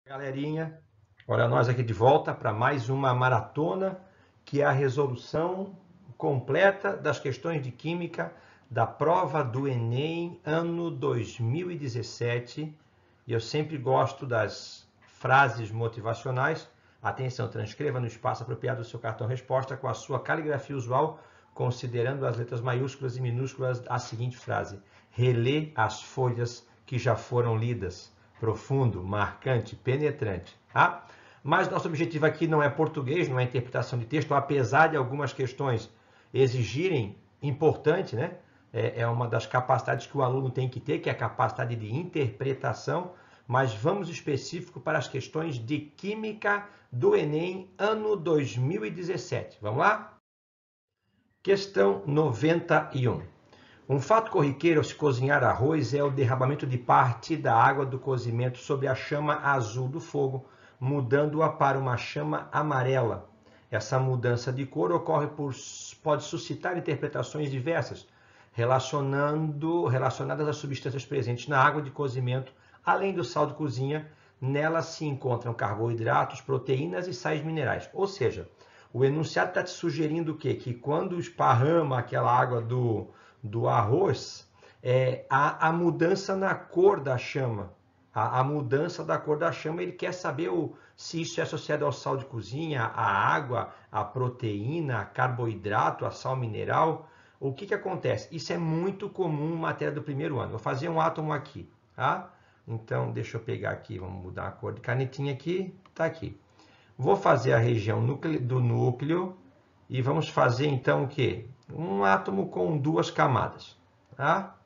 Galerinha, olha nós aqui de volta para mais uma maratona, que é a resolução completa das questões de química da prova do Enem ano 2017. E eu sempre gosto das frases motivacionais. Atenção, transcreva no espaço apropriado do seu cartão resposta com a sua caligrafia usual, considerando as letras maiúsculas e minúsculas a seguinte frase: relê as folhas que já foram lidas. Profundo, marcante, penetrante. Tá? Mas nosso objetivo aqui não é português, não é interpretação de texto, apesar de algumas questões exigirem, importante, né? É uma das capacidades que o aluno tem que ter, que é a capacidade de interpretação, mas vamos específico para as questões de Química do Enem, ano 2017. Vamos lá? Questão 91. Um fato corriqueiro ao se cozinhar arroz é o derramamento de parte da água do cozimento sobre a chama azul do fogo, mudando-a para uma chama amarela. Essa mudança de cor pode suscitar interpretações diversas, relacionadas às substâncias presentes na água de cozimento, além do sal de cozinha. Nela se encontram carboidratos, proteínas e sais minerais. Ou seja, o enunciado está te sugerindo o quê? Que quando esparrama aquela água do arroz, a mudança na cor da chama. A mudança da cor da chama, ele quer saber se isso é associado ao sal de cozinha, à água, à proteína, a carboidrato, a sal mineral. O que acontece? Isso é muito comum em matéria do primeiro ano. Vou fazer um átomo aqui, tá? Então, deixa eu pegar aqui, vamos mudar a cor de canetinha aqui, tá aqui. Vou fazer a região do núcleo e vamos fazer então o quê? Um átomo com duas camadas, tá?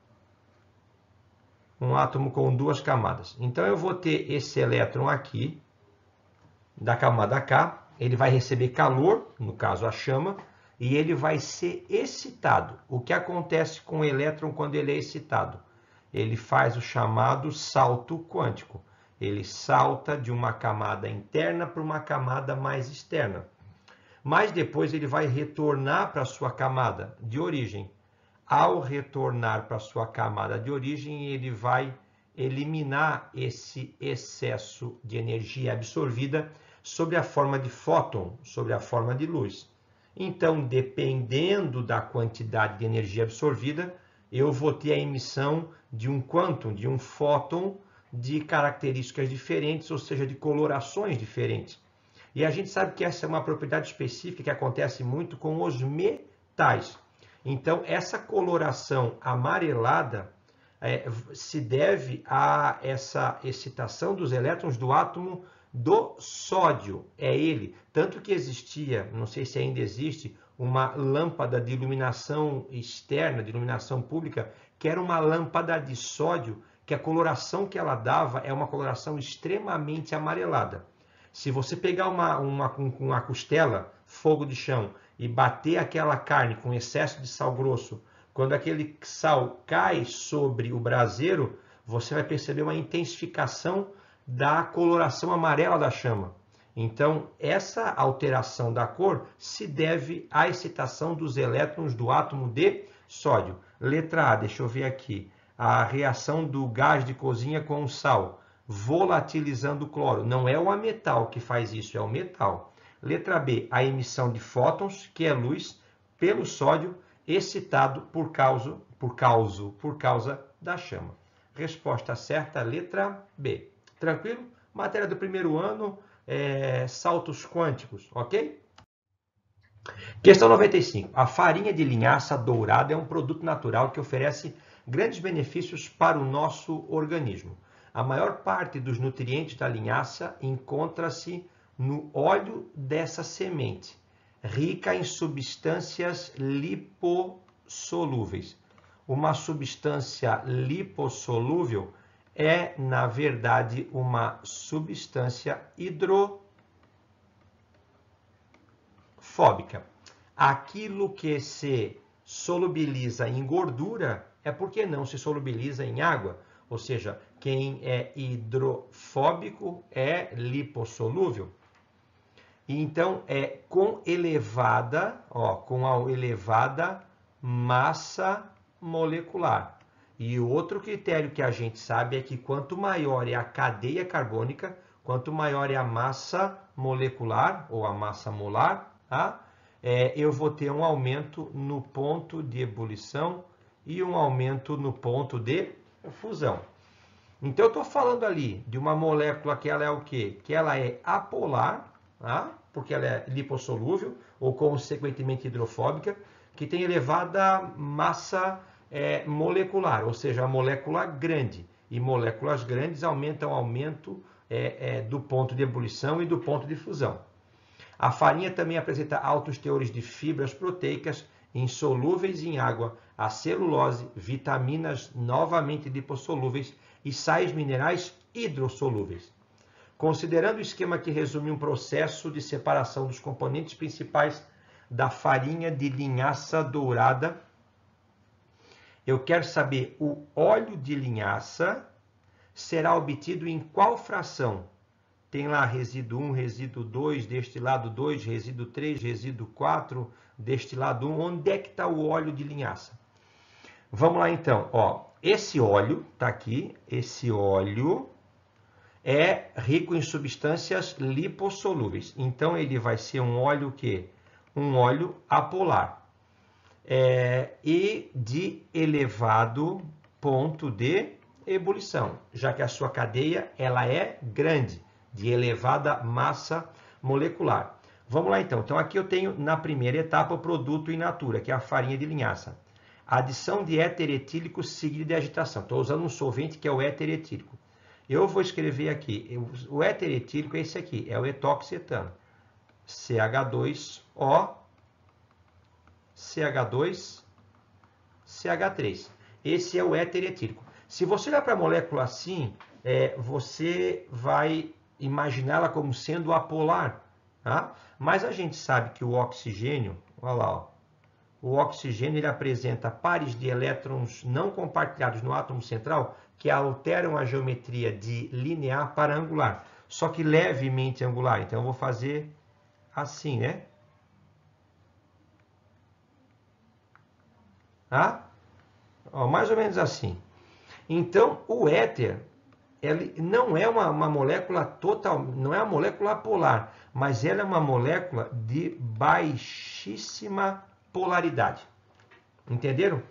Um átomo com duas camadas. Então eu vou ter esse elétron aqui, da camada K, ele vai receber calor, no caso a chama, e ele vai ser excitado. O que acontece com o elétron quando ele é excitado? Ele faz o chamado salto quântico. Ele salta de uma camada interna para uma camada mais externa. Mas depois ele vai retornar para a sua camada de origem. Ao retornar para a sua camada de origem, ele vai eliminar esse excesso de energia absorvida sob a forma de fóton, sob a forma de luz. Então, dependendo da quantidade de energia absorvida, eu vou ter a emissão de um quantum, de um fóton de características diferentes, ou seja, de colorações diferentes. E a gente sabe que essa é uma propriedade específica que acontece muito com os metais. Então, essa coloração amarelada se deve a essa excitação dos elétrons do átomo do sódio. É ele. Tanto que existia, não sei se ainda existe, uma lâmpada de iluminação externa, de iluminação pública, que era uma lâmpada de sódio, que a coloração que ela dava é uma coloração extremamente amarelada. Se você pegar uma costela, fogo de chão, e bater aquela carne com excesso de sal grosso, quando aquele sal cai sobre o braseiro, você vai perceber uma intensificação da coloração amarela da chama. Então, essa alteração da cor se deve à excitação dos elétrons do átomo de sódio. Letra A, deixa eu ver aqui. A reação do gás de cozinha com o sal, volatilizando o cloro. Não é o ametal que faz isso, é o metal. Letra B, a emissão de fótons, que é luz, pelo sódio, excitado por causa da chama. Resposta certa, letra B. Tranquilo? Matéria do primeiro ano, saltos quânticos, ok? Questão 95. A farinha de linhaça dourada é um produto natural que oferece grandes benefícios para o nosso organismo. A maior parte dos nutrientes da linhaça encontra-se no óleo dessa semente, rica em substâncias lipossolúveis. Uma substância lipossolúvel é, na verdade, uma substância hidrofóbica. Aquilo que se solubiliza em gordura é porque não se solubiliza em água. Ou seja, quem é hidrofóbico é lipossolúvel. E então, com a elevada massa molecular. E outro critério que a gente sabe é que quanto maior é a cadeia carbônica, quanto maior é a massa molecular ou a massa molar, tá? Eu vou ter um aumento no ponto de ebulição e um aumento no ponto de fusão. Então, eu estou falando ali de uma molécula que ela é o quê? Que ela é apolar, tá? Porque ela é lipossolúvel ou consequentemente hidrofóbica, que tem elevada massa molecular, ou seja, a molécula grande. E moléculas grandes aumentam o aumento do ponto de ebulição e do ponto de fusão. A farinha também apresenta altos teores de fibras proteicas insolúveis em água, a celulose, vitaminas novamente lipossolúveis e sais minerais hidrossolúveis. Considerando o esquema que resume um processo de separação dos componentes principais da farinha de linhaça dourada, eu quero saber o óleo de linhaça será obtido em qual fração? Tem lá resíduo 1, resíduo 2, destilado 2, resíduo 3, resíduo 4, destilado 1. Onde é que está o óleo de linhaça? Vamos lá então. Ó, esse óleo está aqui. Esse óleo é rico em substâncias lipossolúveis. Então, ele vai ser um óleo que? Um óleo apolar. E de elevado ponto de ebulição, já que a sua cadeia ela é grande, de elevada massa molecular. Vamos lá então. Então aqui eu tenho na primeira etapa o produto in natura, que é a farinha de linhaça. Adição de éter etílico seguido de agitação. Estou usando um solvente que é o éter etílico. Eu vou escrever aqui, o éter etílico é esse aqui, é o etoxetano. CH2O, CH2, CH3. Esse é o éter etílico. Se você olhar para a molécula assim, você vai imaginá-la como sendo apolar, tá? Mas a gente sabe que o oxigênio, olha lá, ó, o oxigênio ele apresenta pares de elétrons não compartilhados no átomo central que alteram a geometria de linear para angular, só que levemente angular. Então eu vou fazer assim, né? Tá? Ó, mais ou menos assim. Então o éter ele não é uma molécula total, não é uma molécula polar, mas ela é uma molécula de baixíssima polaridade. Entenderam?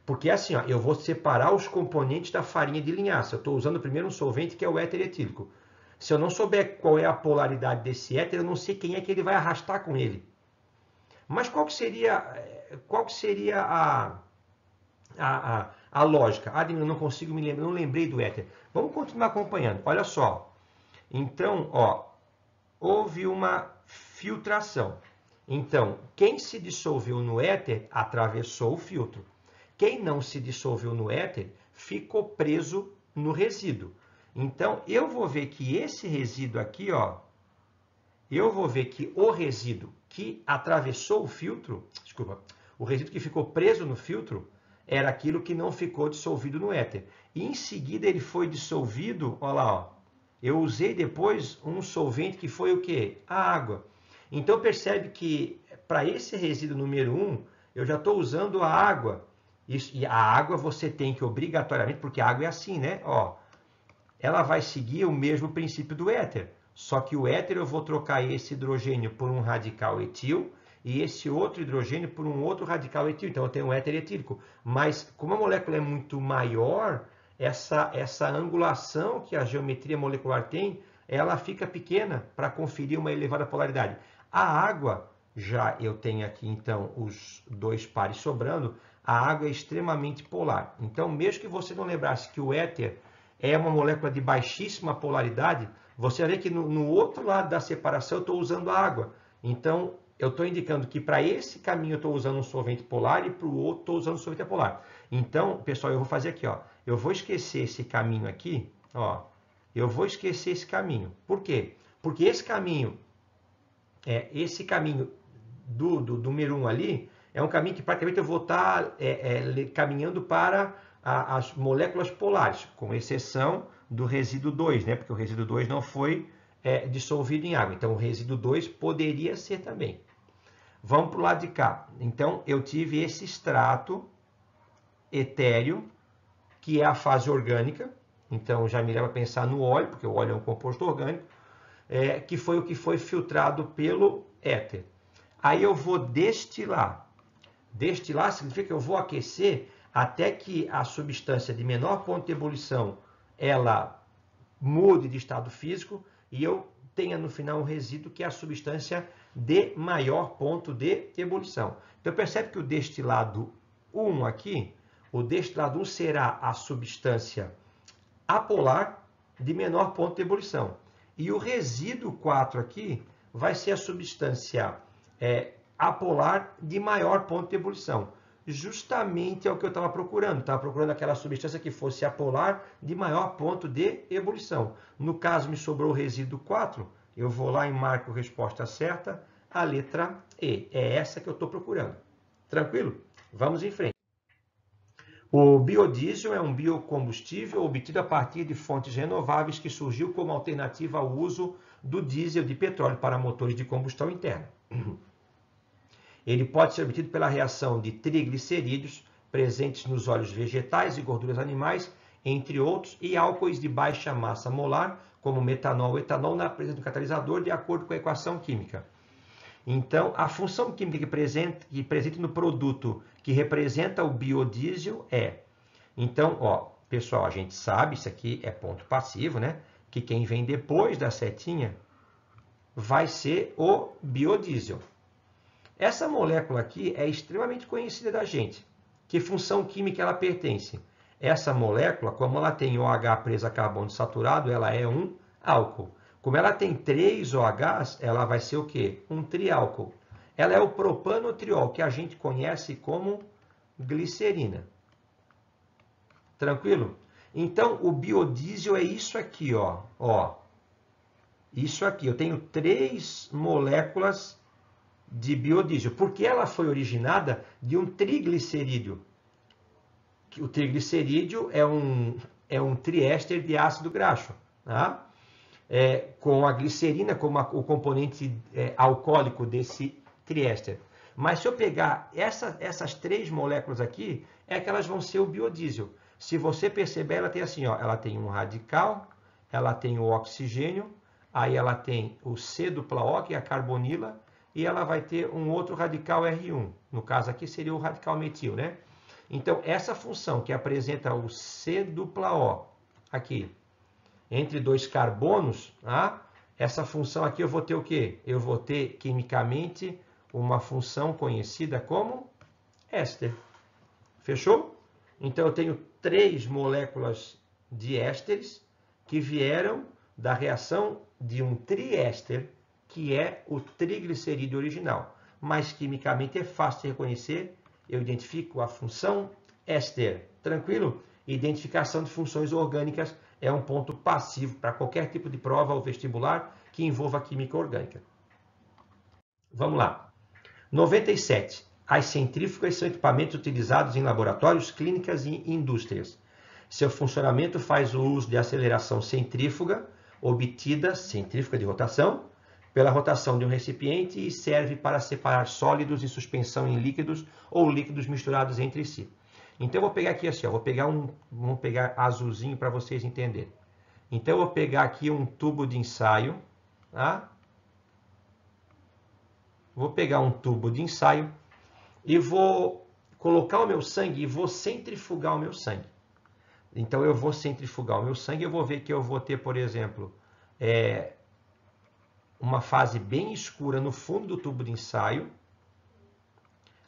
Porque assim, ó, eu vou separar os componentes da farinha de linhaça. Eu estou usando primeiro um solvente que é o éter etílico. Se eu não souber qual é a polaridade desse éter, eu não sei quem é que ele vai arrastar com ele. Mas qual que seria a lógica? Ademir, eu não consigo me lembrar, não lembrei do éter. Vamos continuar acompanhando. Olha só. Então, ó, houve uma filtração. Então, quem se dissolveu no éter atravessou o filtro. Quem não se dissolveu no éter ficou preso no resíduo. Então, eu vou ver que esse resíduo aqui, ó, eu vou ver que o resíduo que atravessou o filtro, desculpa, o resíduo que ficou preso no filtro era aquilo que não ficou dissolvido no éter. E em seguida ele foi dissolvido, olha lá, ó, eu usei depois um solvente que foi o quê? A água. Então percebe que para esse resíduo número 1, eu já estou usando a água. E a água você tem que obrigatoriamente, porque a água é assim, né? Ó, ela vai seguir o mesmo princípio do éter. Só que o éter eu vou trocar esse hidrogênio por um radical etil e esse outro hidrogênio por um outro radical etil. Então eu tenho um éter etílico. Mas como a molécula é muito maior, essa angulação que a geometria molecular tem, ela fica pequena para conferir uma elevada polaridade. A água, já eu tenho aqui então os dois pares sobrando, a água é extremamente polar. Então, mesmo que você não lembrasse que o éter é uma molécula de baixíssima polaridade, você vai ver que no outro lado da separação eu estou usando a água. Então, eu estou indicando que para esse caminho eu estou usando um solvente polar e para o outro estou usando um solvente apolar. Então, pessoal, eu vou fazer aqui, ó. Eu vou esquecer esse caminho aqui, ó. Eu vou esquecer esse caminho. Por quê? Porque esse caminho do número 1 ali, é um caminho que praticamente eu vou estar caminhando para as moléculas polares, com exceção do resíduo 2, né? Porque o resíduo 2 não foi dissolvido em água. Então, o resíduo 2 poderia ser também. Vamos para o lado de cá. Então, eu tive esse extrato etéreo, que é a fase orgânica. Então, já me leva a pensar no óleo, porque o óleo é um composto orgânico. que foi o que foi filtrado pelo éter. Aí eu vou destilar. Destilar significa que eu vou aquecer até que a substância de menor ponto de ebulição ela mude de estado físico e eu tenha no final um resíduo que é a substância de maior ponto de ebulição. Então percebe que o destilado 1 aqui, o destilado 1 será a substância apolar de menor ponto de ebulição. E o resíduo 4 aqui vai ser a substância apolar de maior ponto de ebulição. Justamente é o que eu estava procurando. Estava procurando aquela substância que fosse apolar de maior ponto de ebulição. No caso, me sobrou o resíduo 4. Eu vou lá e marco a resposta certa, a letra E. É essa que eu estou procurando. Tranquilo? Vamos em frente. O biodiesel é um biocombustível obtido a partir de fontes renováveis que surgiu como alternativa ao uso do diesel de petróleo para motores de combustão interna. Ele pode ser obtido pela reação de triglicerídeos presentes nos óleos vegetais e gorduras animais, entre outros, e álcoois de baixa massa molar, como metanol ou etanol, na presença do catalisador, de acordo com a equação química. Então, a função química que presente no produto que representa o biodiesel é... Então, ó, pessoal, a gente sabe, isso aqui é ponto passivo, né? Que quem vem depois da setinha vai ser o biodiesel. Essa molécula aqui é extremamente conhecida da gente. Que função química ela pertence? Essa molécula, como ela tem OH preso a carbono saturado, ela é um álcool. Como ela tem 3 OHs, ela vai ser o quê? Um triálcool. Ela é o propanotriol, que a gente conhece como glicerina. Tranquilo? Então, o biodiesel é isso aqui, ó. Isso aqui. Eu tenho 3 moléculas de biodiesel, porque ela foi originada de um triglicerídeo. O triglicerídeo é um triéster de ácido graxo, tá? Com a glicerina como o componente alcoólico desse triéster. Mas se eu pegar essas 3 moléculas aqui, é que elas vão ser o biodiesel. Se você perceber, ela tem assim, ó, ela tem um radical, ela tem o oxigênio, aí ela tem o C-O, que é a carbonila, e ela vai ter um outro radical R1. No caso aqui seria o radical metil, né? Então, essa função que apresenta o C-O aqui, entre 2 carbonos, tá? Essa função aqui eu vou ter o quê? Eu vou ter, quimicamente, uma função conhecida como éster. Fechou? Então, eu tenho 3 moléculas de ésteres que vieram da reação de um triéster, que é o triglicerídeo original. Mas, quimicamente, é fácil de reconhecer. Eu identifico a função éster. Tranquilo? Identificação de funções orgânicas é um ponto passivo para qualquer tipo de prova ou vestibular que envolva química orgânica. Vamos lá. 97. As centrífugas são equipamentos utilizados em laboratórios, clínicas e indústrias. Seu funcionamento faz o uso de aceleração centrífuga, obtida, centrífuga de rotação, pela rotação de um recipiente e serve para separar sólidos em suspensão em líquidos ou líquidos misturados entre si. Então, eu vou pegar aqui assim, ó, vamos pegar azulzinho para vocês entenderem. Então, eu vou pegar aqui um tubo de ensaio, tá? Vou pegar um tubo de ensaio e vou colocar o meu sangue e vou centrifugar o meu sangue. Então, eu vou centrifugar o meu sangue, eu vou ver que eu vou ter, por exemplo, uma fase bem escura no fundo do tubo de ensaio.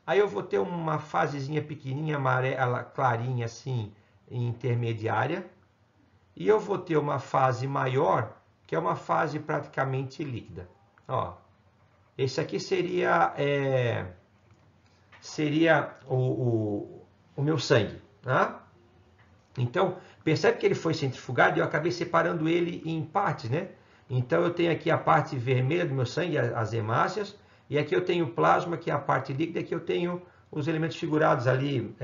Aí eu vou ter uma fasezinha pequenininha, amarela, clarinha, assim, intermediária. E eu vou ter uma fase maior, que é uma fase praticamente líquida. Ó, esse aqui seria o meu sangue, tá? Então, percebe que ele foi centrifugado e eu acabei separando ele em partes, né? Então, eu tenho aqui a parte vermelha do meu sangue, as hemácias, e aqui eu tenho o plasma, que é a parte líquida, e aqui eu tenho os elementos figurados ali,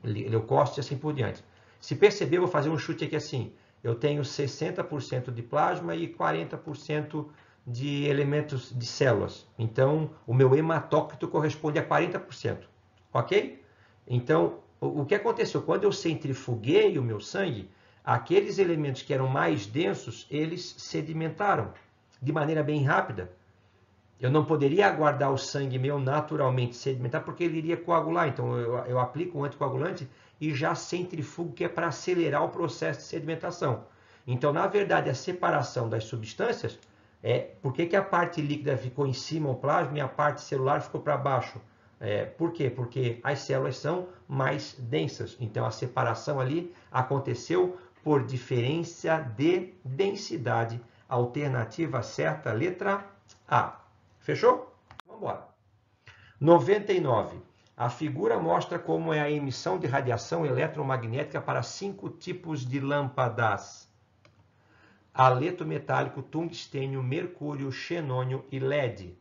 leucócitos e assim por diante. Se perceber, eu vou fazer um chute aqui assim. Eu tenho 60% de plasma e 40% de elementos de células. Então, o meu hematócrito corresponde a 40%. Ok? Então, o que aconteceu? Quando eu centrifuguei o meu sangue, aqueles elementos que eram mais densos, eles sedimentaram. de maneira bem rápida. Eu não poderia aguardar o sangue meu naturalmente sedimentar, porque ele iria coagular. Então, eu aplico um anticoagulante e já centrifugo, que é para acelerar o processo de sedimentação. Então, na verdade, a separação das substâncias, por que a parte líquida ficou em cima, o plasma, e a parte celular ficou para baixo? Por quê? Porque as células são mais densas. Então, a separação ali aconteceu por diferença de densidade. Alternativa certa, letra A. Fechou? Vamos embora. 99. A figura mostra como é a emissão de radiação eletromagnética para 5 tipos de lâmpadas: haleto metálico, tungstênio, mercúrio, xenônio e LED.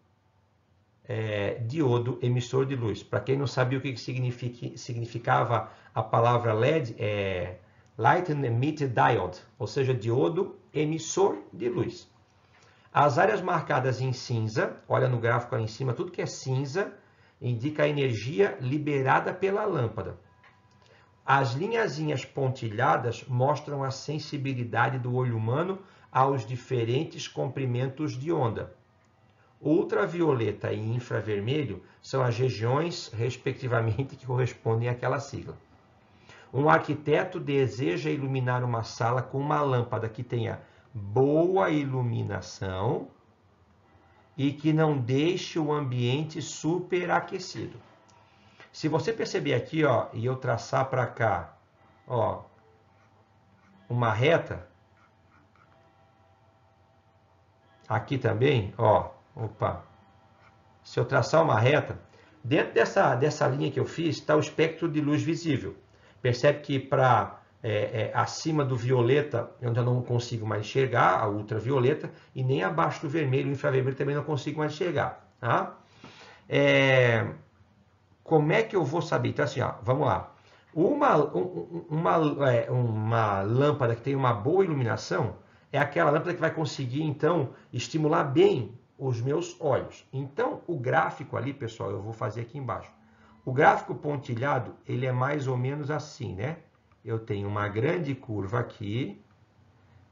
Diodo, emissor de luz. Para quem não sabia o que significava a palavra LED, Light Emitting Diode, ou seja, diodo emissor de luz. As áreas marcadas em cinza, olha no gráfico ali em cima, tudo que é cinza indica a energia liberada pela lâmpada. As linhazinhas pontilhadas mostram a sensibilidade do olho humano aos diferentes comprimentos de onda. Ultravioleta e infravermelho são as regiões, respectivamente, que correspondem àquela sigla. Um arquiteto deseja iluminar uma sala com uma lâmpada que tenha boa iluminação e que não deixe o ambiente superaquecido. Se você perceber aqui, ó, e eu traçar para cá, ó, uma reta, aqui também, ó, opa, se eu traçar uma reta, dentro dessa linha que eu fiz está o espectro de luz visível. Percebe que para acima do violeta eu já não consigo mais enxergar, a ultravioleta, e nem abaixo do vermelho, o infravermelho também não consigo mais enxergar. Tá? Como é que eu vou saber? Então assim, ó, vamos lá. Uma lâmpada que tem uma boa iluminação é aquela lâmpada que vai conseguir, então, estimular bem os meus olhos. Então, o gráfico ali, pessoal, eu vou fazer aqui embaixo. O gráfico pontilhado, ele é mais ou menos assim, né? Eu tenho uma grande curva aqui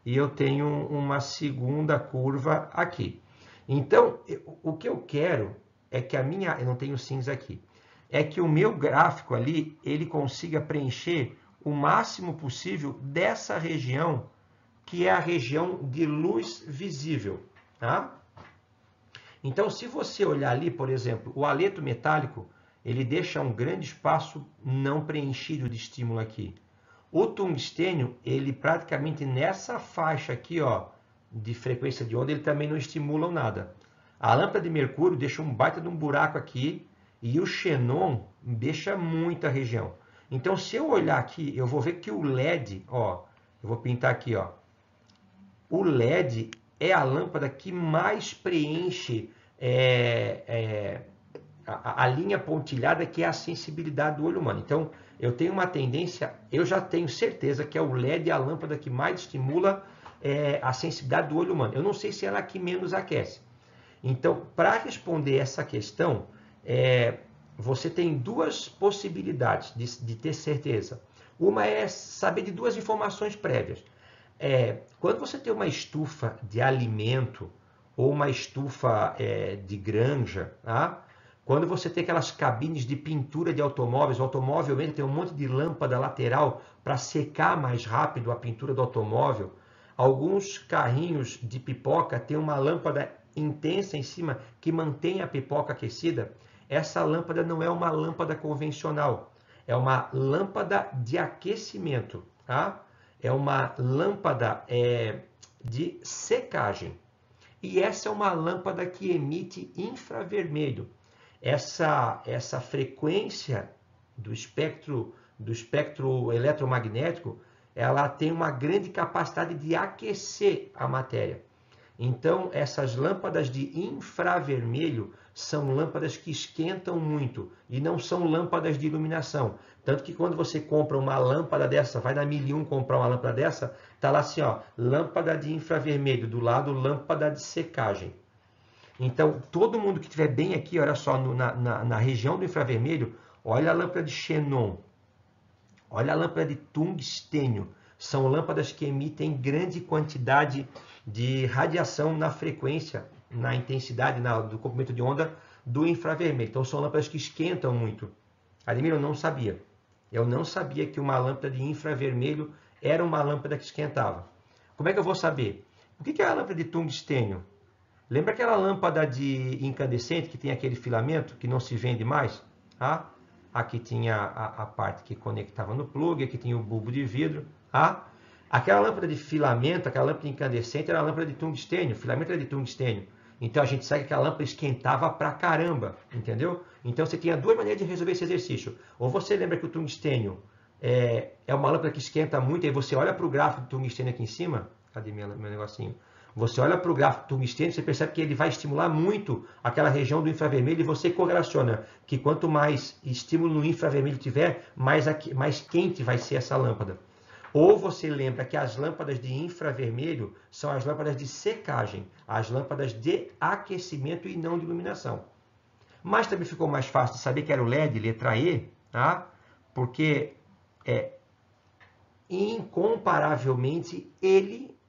e eu tenho uma segunda curva aqui. Então, o que eu quero é que eu não tenho cinza aqui, é que o meu gráfico ali, ele consiga preencher o máximo possível dessa região, que é a região de luz visível, tá? Então, se você olhar ali, por exemplo, o haleto metálico, ele deixa um grande espaço não preenchido de estímulo aqui. O tungstênio, ele praticamente nessa faixa aqui, ó, de frequência de onda, ele também não estimula nada. A lâmpada de mercúrio deixa um baita de um buraco aqui e o xenon deixa muita região. Então, se eu olhar aqui, eu vou ver que o LED, ó, eu vou pintar aqui, ó, o LED é a lâmpada que mais preenche a linha pontilhada, que é a sensibilidade do olho humano. Então, eu tenho uma tendência, eu já tenho certeza que é o LED a lâmpada que mais estimula a sensibilidade do olho humano. Eu não sei se ela é a que menos aquece. Então, para responder essa questão, você tem duas possibilidades de ter certeza. Uma é saber de duas informações prévias. Quando você tem uma estufa de alimento ou uma estufa de granja, tá? Quando você tem aquelas cabines de pintura de automóveis, o automóvel tem um monte de lâmpada lateral para secar mais rápido a pintura do automóvel. Alguns carrinhos de pipoca têm uma lâmpada intensa em cima que mantém a pipoca aquecida. Essa lâmpada não é uma lâmpada convencional, é uma lâmpada de aquecimento, tá? É uma lâmpada de secagem. E essa é uma lâmpada que emite infravermelho. Essa frequência do espectro eletromagnético, ela tem uma grande capacidade de aquecer a matéria. Então, essas lâmpadas de infravermelho são lâmpadas que esquentam muito e não são lâmpadas de iluminação. Tanto que quando você compra uma lâmpada dessa, vai na 1001 comprar uma lâmpada dessa, tá lá assim, ó, lâmpada de infravermelho, do lado lâmpada de secagem. Então, todo mundo que estiver bem aqui, olha só, na região do infravermelho, olha a lâmpada de xenon, olha a lâmpada de tungstênio. São lâmpadas que emitem grande quantidade de radiação na frequência, na intensidade, do comprimento de onda do infravermelho. Então são lâmpadas que esquentam muito. Ademir, eu não sabia. Eu não sabia que uma lâmpada de infravermelho era uma lâmpada que esquentava. Como é que eu vou saber? O que é a lâmpada de tungstênio? Lembra aquela lâmpada de incandescente que tem aquele filamento que não se vende mais? Ah, aqui tinha a parte que conectava no plug, aqui tinha o bulbo de vidro. Ah, aquela lâmpada de filamento, aquela lâmpada de incandescente era a lâmpada de tungstênio, o filamento era de tungstênio. Então a gente sabe que aquela lâmpada esquentava pra caramba, entendeu? Então você tinha duas maneiras de resolver esse exercício. Ou você lembra que o tungstênio é uma lâmpada que esquenta muito, e você olha para o gráfico do tungstênio aqui em cima. Cadê meu negocinho? Você olha para o gráfico do tungstênio, você percebe que ele vai estimular muito aquela região do infravermelho, e você correlaciona que quanto mais estímulo no infravermelho tiver, mais quente vai ser essa lâmpada. Ou você lembra que as lâmpadas de infravermelho são as lâmpadas de secagem, as lâmpadas de aquecimento e não de iluminação. Mas também ficou mais fácil de saber que era o LED, letra E, tá? Porque incomparavelmente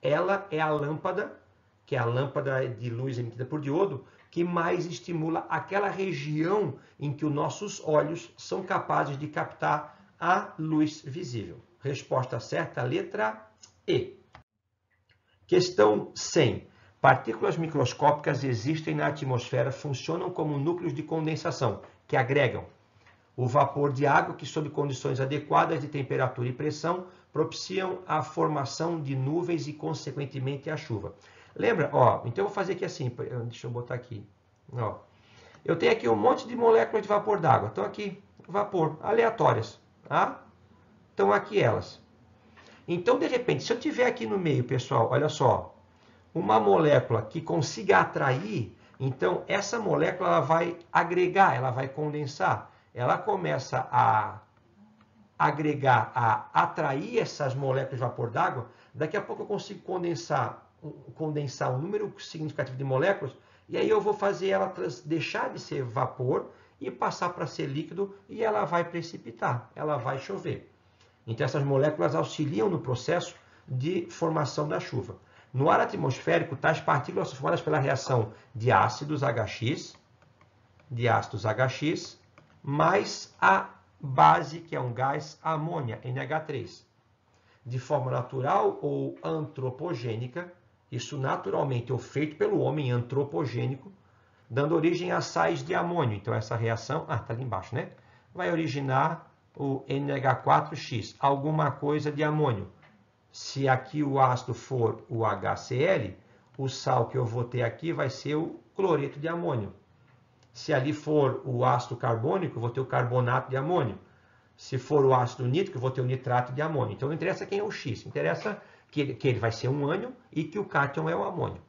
ela é a lâmpada, que é a lâmpada de luz emitida por diodo, que mais estimula aquela região em que os nossos olhos são capazes de captar a luz visível. Resposta certa, letra E. Questão 100. Partículas microscópicas existem na atmosfera, funcionam como núcleos de condensação, que agregam o vapor de água, que sob condições adequadas de temperatura e pressão, propiciam a formação de nuvens e, consequentemente, a chuva. Lembra? Ó, então eu vou fazer aqui assim, deixa eu botar aqui. Ó, eu tenho aqui um monte de moléculas de vapor d'água. Estão aqui, vapor, aleatórias. Tá? Estão aqui elas. Então, de repente, se eu tiver aqui no meio, pessoal, olha só, uma molécula que consiga atrair, então essa molécula ela vai agregar, ela vai condensar. Ela começa a agregar, a atrair essas moléculas de vapor d'água. Daqui a pouco eu consigo condensar um número significativo de moléculas, e aí eu vou fazer ela deixar de ser vapor e passar para ser líquido, e ela vai precipitar, ela vai chover. Então essas moléculas auxiliam no processo de formação da chuva. No ar atmosférico, tais partículas são formadas pela reação de ácidos HX, mais a base, que é um gás, amônia, NH3. De forma natural ou antropogênica, isso naturalmente ou feito pelo homem, antropogênico, dando origem a sais de amônio. Então essa reação, está ali embaixo, né? Vai originar o NH4X, alguma coisa de amônio. Se aqui o ácido for o HCl, o sal que eu vou ter aqui vai ser o cloreto de amônio. Se ali for o ácido carbônico, eu vou ter o carbonato de amônio. Se for o ácido nítrico, eu vou ter o nitrato de amônio. Então não interessa quem é o X, interessa que ele vai ser um ânion e que o cátion é o amônio.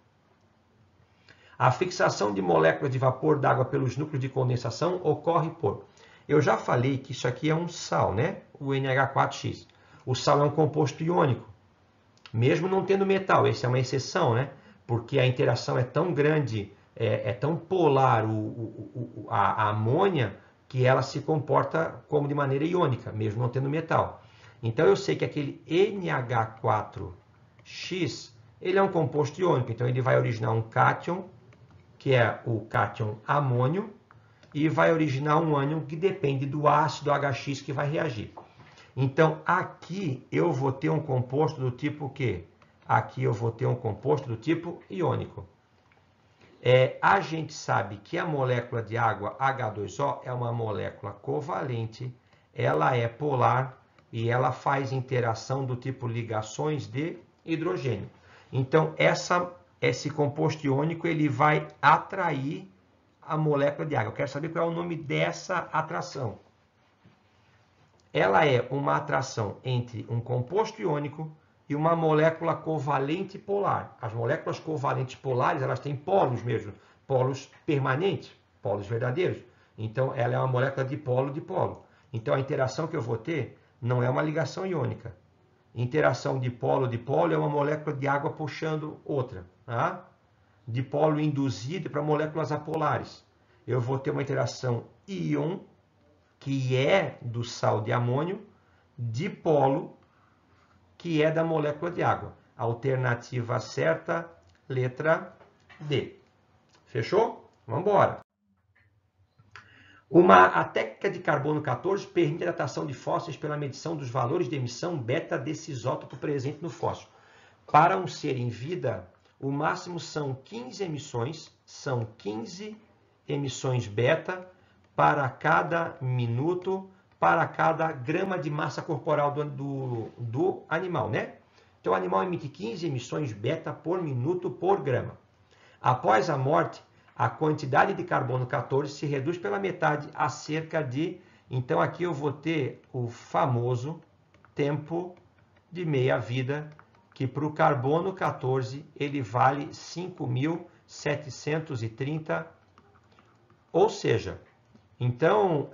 A fixação de moléculas de vapor d'água pelos núcleos de condensação ocorre por... Eu já falei que isso aqui é um sal, né? O NH4X. O sal é um composto iônico, mesmo não tendo metal. Essa é uma exceção, né? Porque a interação é tão grande, é tão polar a amônia, que ela se comporta como de maneira iônica, mesmo não tendo metal. Então eu sei que aquele NH4X, ele é um composto iônico, então ele vai originar um cátion, que é o cátion amônio, e vai originar um ânion que depende do ácido HX que vai reagir. Então aqui eu vou ter um composto do tipo o quê? Aqui eu vou ter um composto do tipo iônico. A gente sabe que a molécula de água H2O é uma molécula covalente, ela é polar e ela faz interação do tipo ligações de hidrogênio. Então esse composto iônico ele vai atrair a molécula de água. Eu quero saber qual é o nome dessa atração. Ela é uma atração entre um composto iônico e uma molécula covalente polar. As moléculas covalentes polares, elas têm polos mesmo, polos permanentes, polos verdadeiros. Então, ela é uma molécula de polo. Então, a interação que eu vou ter não é uma ligação iônica. Interação de polo é uma molécula de água puxando outra. Tá? Dipolo induzido para moléculas apolares. Eu vou ter uma interação íon, que é do sal de amônio, dipolo, que é da molécula de água. A alternativa certa letra D. Fechou? Vamos embora. A técnica de carbono 14 permite a datação de fósseis pela medição dos valores de emissão beta desse isótopo presente no fóssil. Para um ser em vida, o máximo são 15 emissões beta para cada minuto, para cada grama de massa corporal do animal, né? Então, o animal emite 15 emissões beta por minuto por grama. Após a morte, a quantidade de carbono 14 se reduz pela metade a cerca de... Então, aqui eu vou ter o famoso tempo de meia-vida, que para o carbono 14 ele vale 5.730, ou seja, então,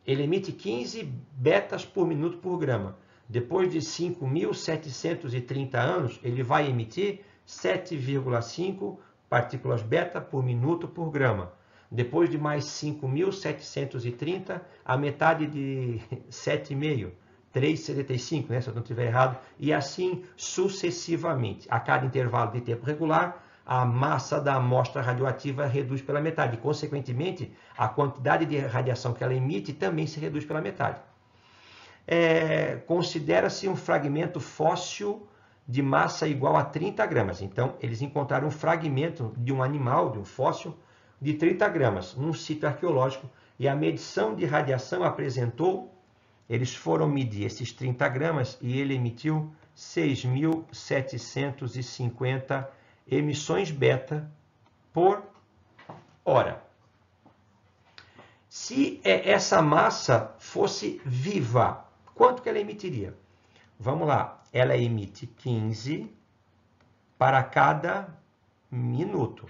ele emite 15 betas por minuto por grama. Depois de 5.730 anos, ele vai emitir 7,5 partículas beta por minuto por grama. Depois de mais 5.730, a metade de 7,5, 3,75, né, se eu não estiver errado, e assim sucessivamente. A cada intervalo de tempo regular, a massa da amostra radioativa reduz pela metade. Consequentemente, a quantidade de radiação que ela emite também se reduz pela metade. Considera-se um fragmento fóssil de massa igual a 30 gramas. Então, eles encontraram um fragmento de um animal, de um fóssil, de 30 gramas, num sítio arqueológico, e a medição de radiação apresentou, eles foram medir esses 30 gramas e ele emitiu 6.750 emissões beta por hora. Se essa massa fosse viva, quanto que ela emitiria? Vamos lá, ela emite 15 para cada minuto,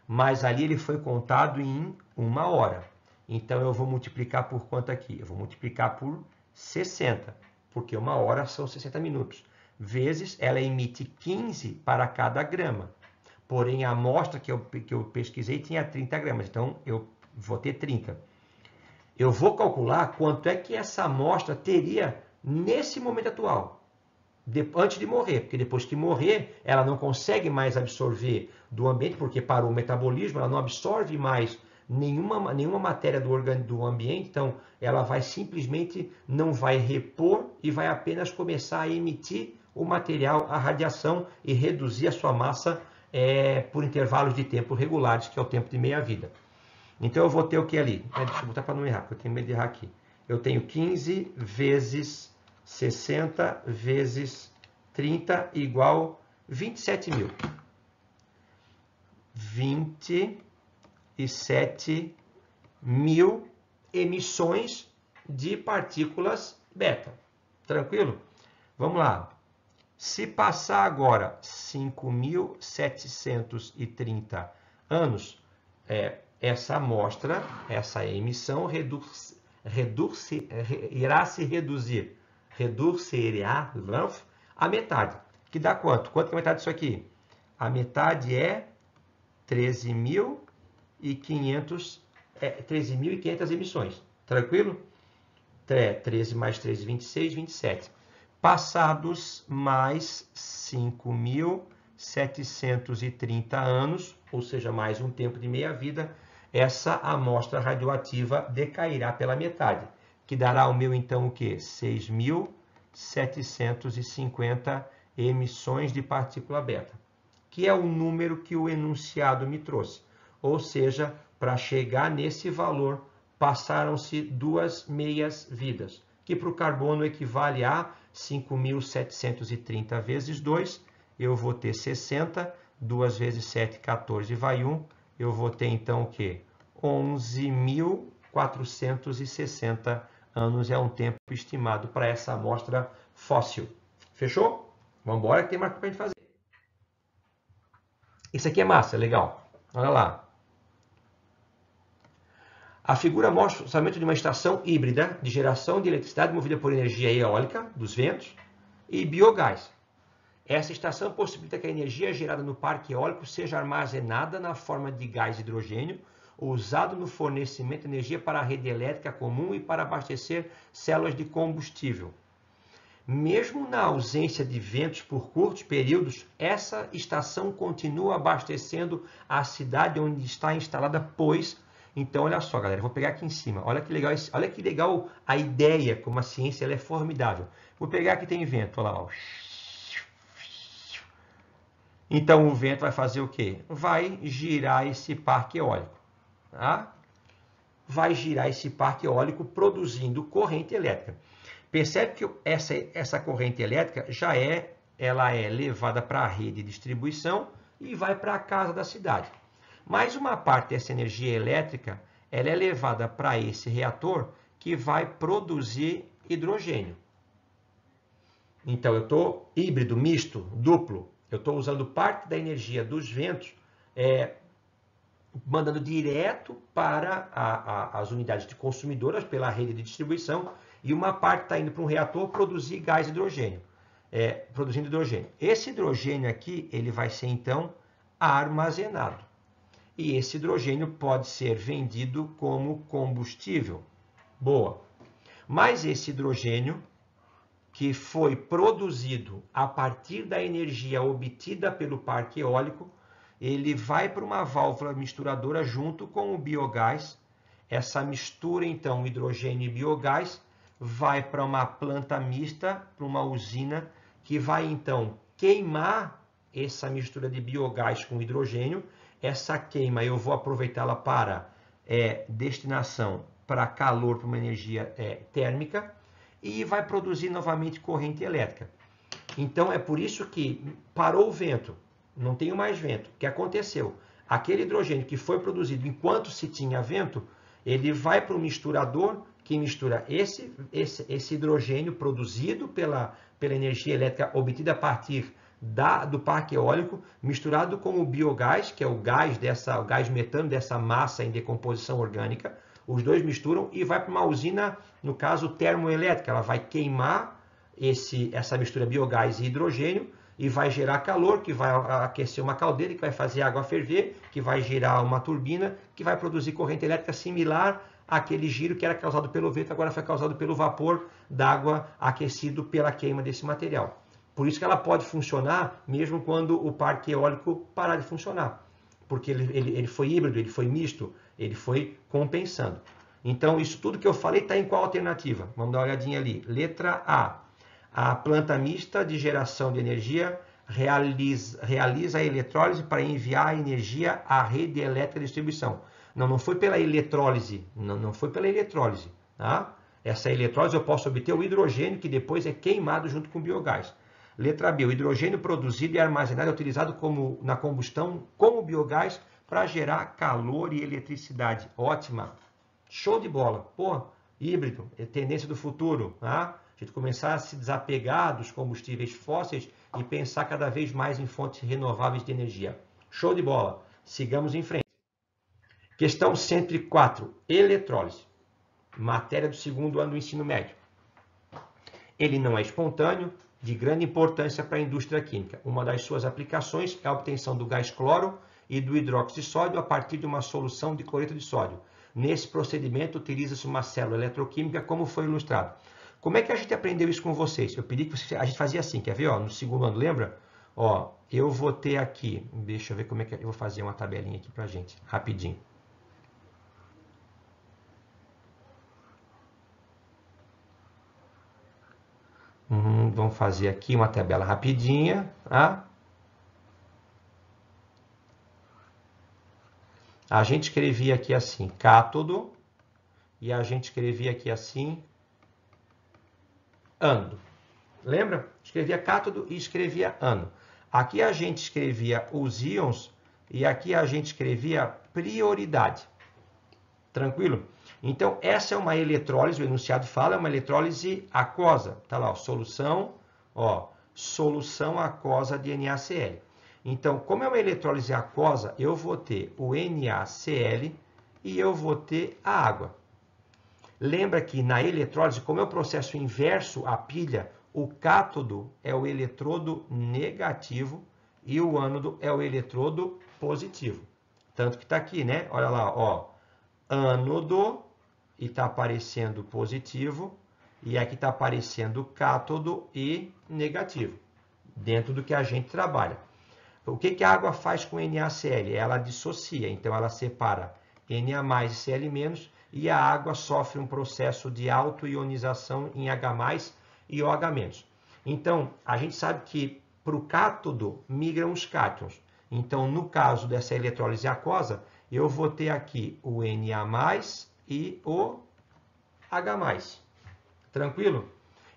mas ali ele foi contado em 1 hora. Então eu vou multiplicar por quanto aqui? Eu vou multiplicar por 60, porque 1 hora são 60 minutos. Vezes ela emite 15 para cada grama. Porém, a amostra que eu pesquisei tinha 30 gramas, então eu vou ter 30. Eu vou calcular quanto é que essa amostra teria nesse momento atual, antes de morrer, porque depois que morrer, ela não consegue mais absorver do ambiente, porque parou o metabolismo, ela não absorve mais nenhuma matéria do ambiente, então ela vai simplesmente, não vai repor e vai apenas começar a emitir o material, a radiação, e reduzir a sua massa por intervalos de tempo regulares, que é o tempo de meia-vida. Então eu vou ter o que ali? Deixa eu botar para não errar, porque eu tenho medo de errar aqui. Eu tenho 15 vezes 60 vezes 30 igual 27.000. 27.000 emissões de partículas beta. Tranquilo? Vamos lá. Se passar agora 5.730 anos, essa amostra, essa emissão irá se reduzir. Reduzirá a metade. Que dá quanto? Quanto que é a metade disso aqui? A metade é 13.500 emissões. Tranquilo? 13 mais 3, 26, 27. Passados mais 5.730 anos, ou seja, mais um tempo de meia-vida, essa amostra radioativa decairá pela metade, que dará ao meu, então, o quê? 6.750 emissões de partícula beta, que é o número que o enunciado me trouxe. Ou seja, para chegar nesse valor, passaram-se 2 meias-vidas, que para o carbono equivale a 5.730 vezes 2, eu vou ter 60, 2 vezes 7, 14, vai 1, eu vou ter então o quê? 11.460 anos é um tempo estimado para essa amostra fóssil. Fechou? Vamos embora que tem mais para a gente fazer. Isso aqui é massa, legal. Olha lá. A figura mostra o funcionamento de uma estação híbrida de geração de eletricidade movida por energia eólica, dos ventos, e biogás. Essa estação possibilita que a energia gerada no parque eólico seja armazenada na forma de gás hidrogênio, usado no fornecimento de energia para a rede elétrica comum e para abastecer células de combustível. Mesmo na ausência de ventos por curtos períodos, essa estação continua abastecendo a cidade onde está instalada, pois... Então, olha só, galera, vou pegar aqui em cima. Olha que legal a ideia, como a ciência ela é formidável. Vou pegar aqui, tem vento, olha lá, ó. Então, o vento vai fazer o quê? Vai girar esse parque eólico, tá? Vai girar esse parque eólico produzindo corrente elétrica. Percebe que essa corrente elétrica ela é levada para a rede de distribuição e vai para a casa da cidade. Mas uma parte dessa energia elétrica ela é levada para esse reator que vai produzir hidrogênio. Então, eu estou híbrido, misto, duplo. Eu estou usando parte da energia dos ventos, mandando direto para as unidades de consumidoras pela rede de distribuição, e uma parte está indo para um reator produzir gás hidrogênio, produzindo hidrogênio. Esse hidrogênio aqui ele vai ser então armazenado. E esse hidrogênio pode ser vendido como combustível. Boa. Mas esse hidrogênio que foi produzido a partir da energia obtida pelo parque eólico, ele vai para uma válvula misturadora junto com o biogás. Essa mistura, então, hidrogênio e biogás, vai para uma planta mista, para uma usina, que vai, então, queimar essa mistura de biogás com hidrogênio. Essa queima eu vou aproveitá-la para destinação para calor, para uma energia térmica, e vai produzir novamente corrente elétrica. Então, é por isso que parou o vento, não tem mais vento. O que aconteceu? Aquele hidrogênio que foi produzido enquanto se tinha vento, ele vai para o misturador que mistura esse hidrogênio produzido pela energia elétrica obtida a partir do parque eólico, misturado com o biogás, que é o gás metano dessa massa em decomposição orgânica. Os dois misturam e vai para uma usina, no caso termoelétrica. Ela vai queimar essa mistura biogás e hidrogênio e vai gerar calor, que vai aquecer uma caldeira, que vai fazer a água ferver, que vai girar uma turbina, que vai produzir corrente elétrica similar àquele giro que era causado pelo vento, agora foi causado pelo vapor d'água aquecido pela queima desse material. Por isso que ela pode funcionar mesmo quando o parque eólico parar de funcionar, porque ele foi híbrido, ele foi misto, ele foi compensando. Então, isso tudo que eu falei está em qual alternativa? Vamos dar uma olhadinha ali. Letra A. A planta mista de geração de energia realiza a eletrólise para enviar a energia à rede elétrica de distribuição. Não foi pela eletrólise, não foi pela eletrólise. Tá? Essa eletrólise eu posso obter o hidrogênio que depois é queimado junto com o biogás. Letra B, o hidrogênio produzido e armazenado é utilizado na combustão como biogás para gerar calor e eletricidade. Ótima! Show de bola! Pô, híbrido, é tendência do futuro. Tá? A gente começar a se desapegar dos combustíveis fósseis e pensar cada vez mais em fontes renováveis de energia. Show de bola! Sigamos em frente. Questão 104. Eletrólise. Matéria do segundo ano do ensino médio. Ele não é espontâneo, de grande importância para a indústria química. Uma das suas aplicações é a obtenção do gás cloro e do hidróxido de sódio a partir de uma solução de cloreto de sódio. Nesse procedimento, utiliza-se uma célula eletroquímica, como foi ilustrado. Como é que a gente aprendeu isso com vocês? Eu pedi que a gente fazia assim, quer ver? Ó, no segundo ano, lembra? Ó, eu vou ter aqui, deixa eu ver como é que eu vou fazer uma tabelinha aqui para a gente, rapidinho. Vamos fazer aqui uma tabela rapidinha, tá? A gente escrevia aqui assim, cátodo, e a gente escrevia aqui assim, ânodo. Lembra? Escrevia cátodo e escrevia ânodo. Aqui a gente escrevia os íons e aqui a gente escrevia prioridade. Tranquilo? Então, essa é uma eletrólise, o enunciado fala, é uma eletrólise aquosa. Tá lá, ó, solução aquosa de NaCl. Então, como é uma eletrólise aquosa, eu vou ter o NaCl e eu vou ter a água. Lembra que na eletrólise, como é o processo inverso à pilha, o cátodo é o eletrodo negativo e o ânodo é o eletrodo positivo. Tanto que está aqui, né? Olha lá, ó, ânodo, e está aparecendo positivo, E aqui está aparecendo cátodo e negativo, dentro do que a gente trabalha. O que a água faz com NaCl? Ela dissocia, então ela separa Na+, e Cl-, e a água sofre um processo de autoionização em H+, e OH-. Então, a gente sabe que para o cátodo migram os cátions. Então, no caso dessa eletrólise aquosa, eu vou ter aqui o Na+, e o H+. Tranquilo?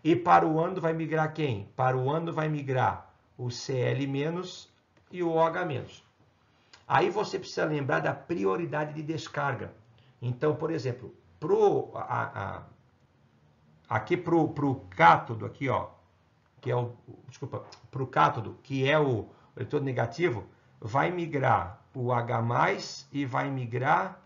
E para o ânodo vai migrar quem? Para o ânodo vai migrar o Cl- e o OH-. Aí você precisa lembrar da prioridade de descarga. Então, por exemplo, aqui para o cátodo, aqui, ó, que é o, desculpa, para o cátodo, que é o eletrodo negativo, vai migrar o H+ e vai migrar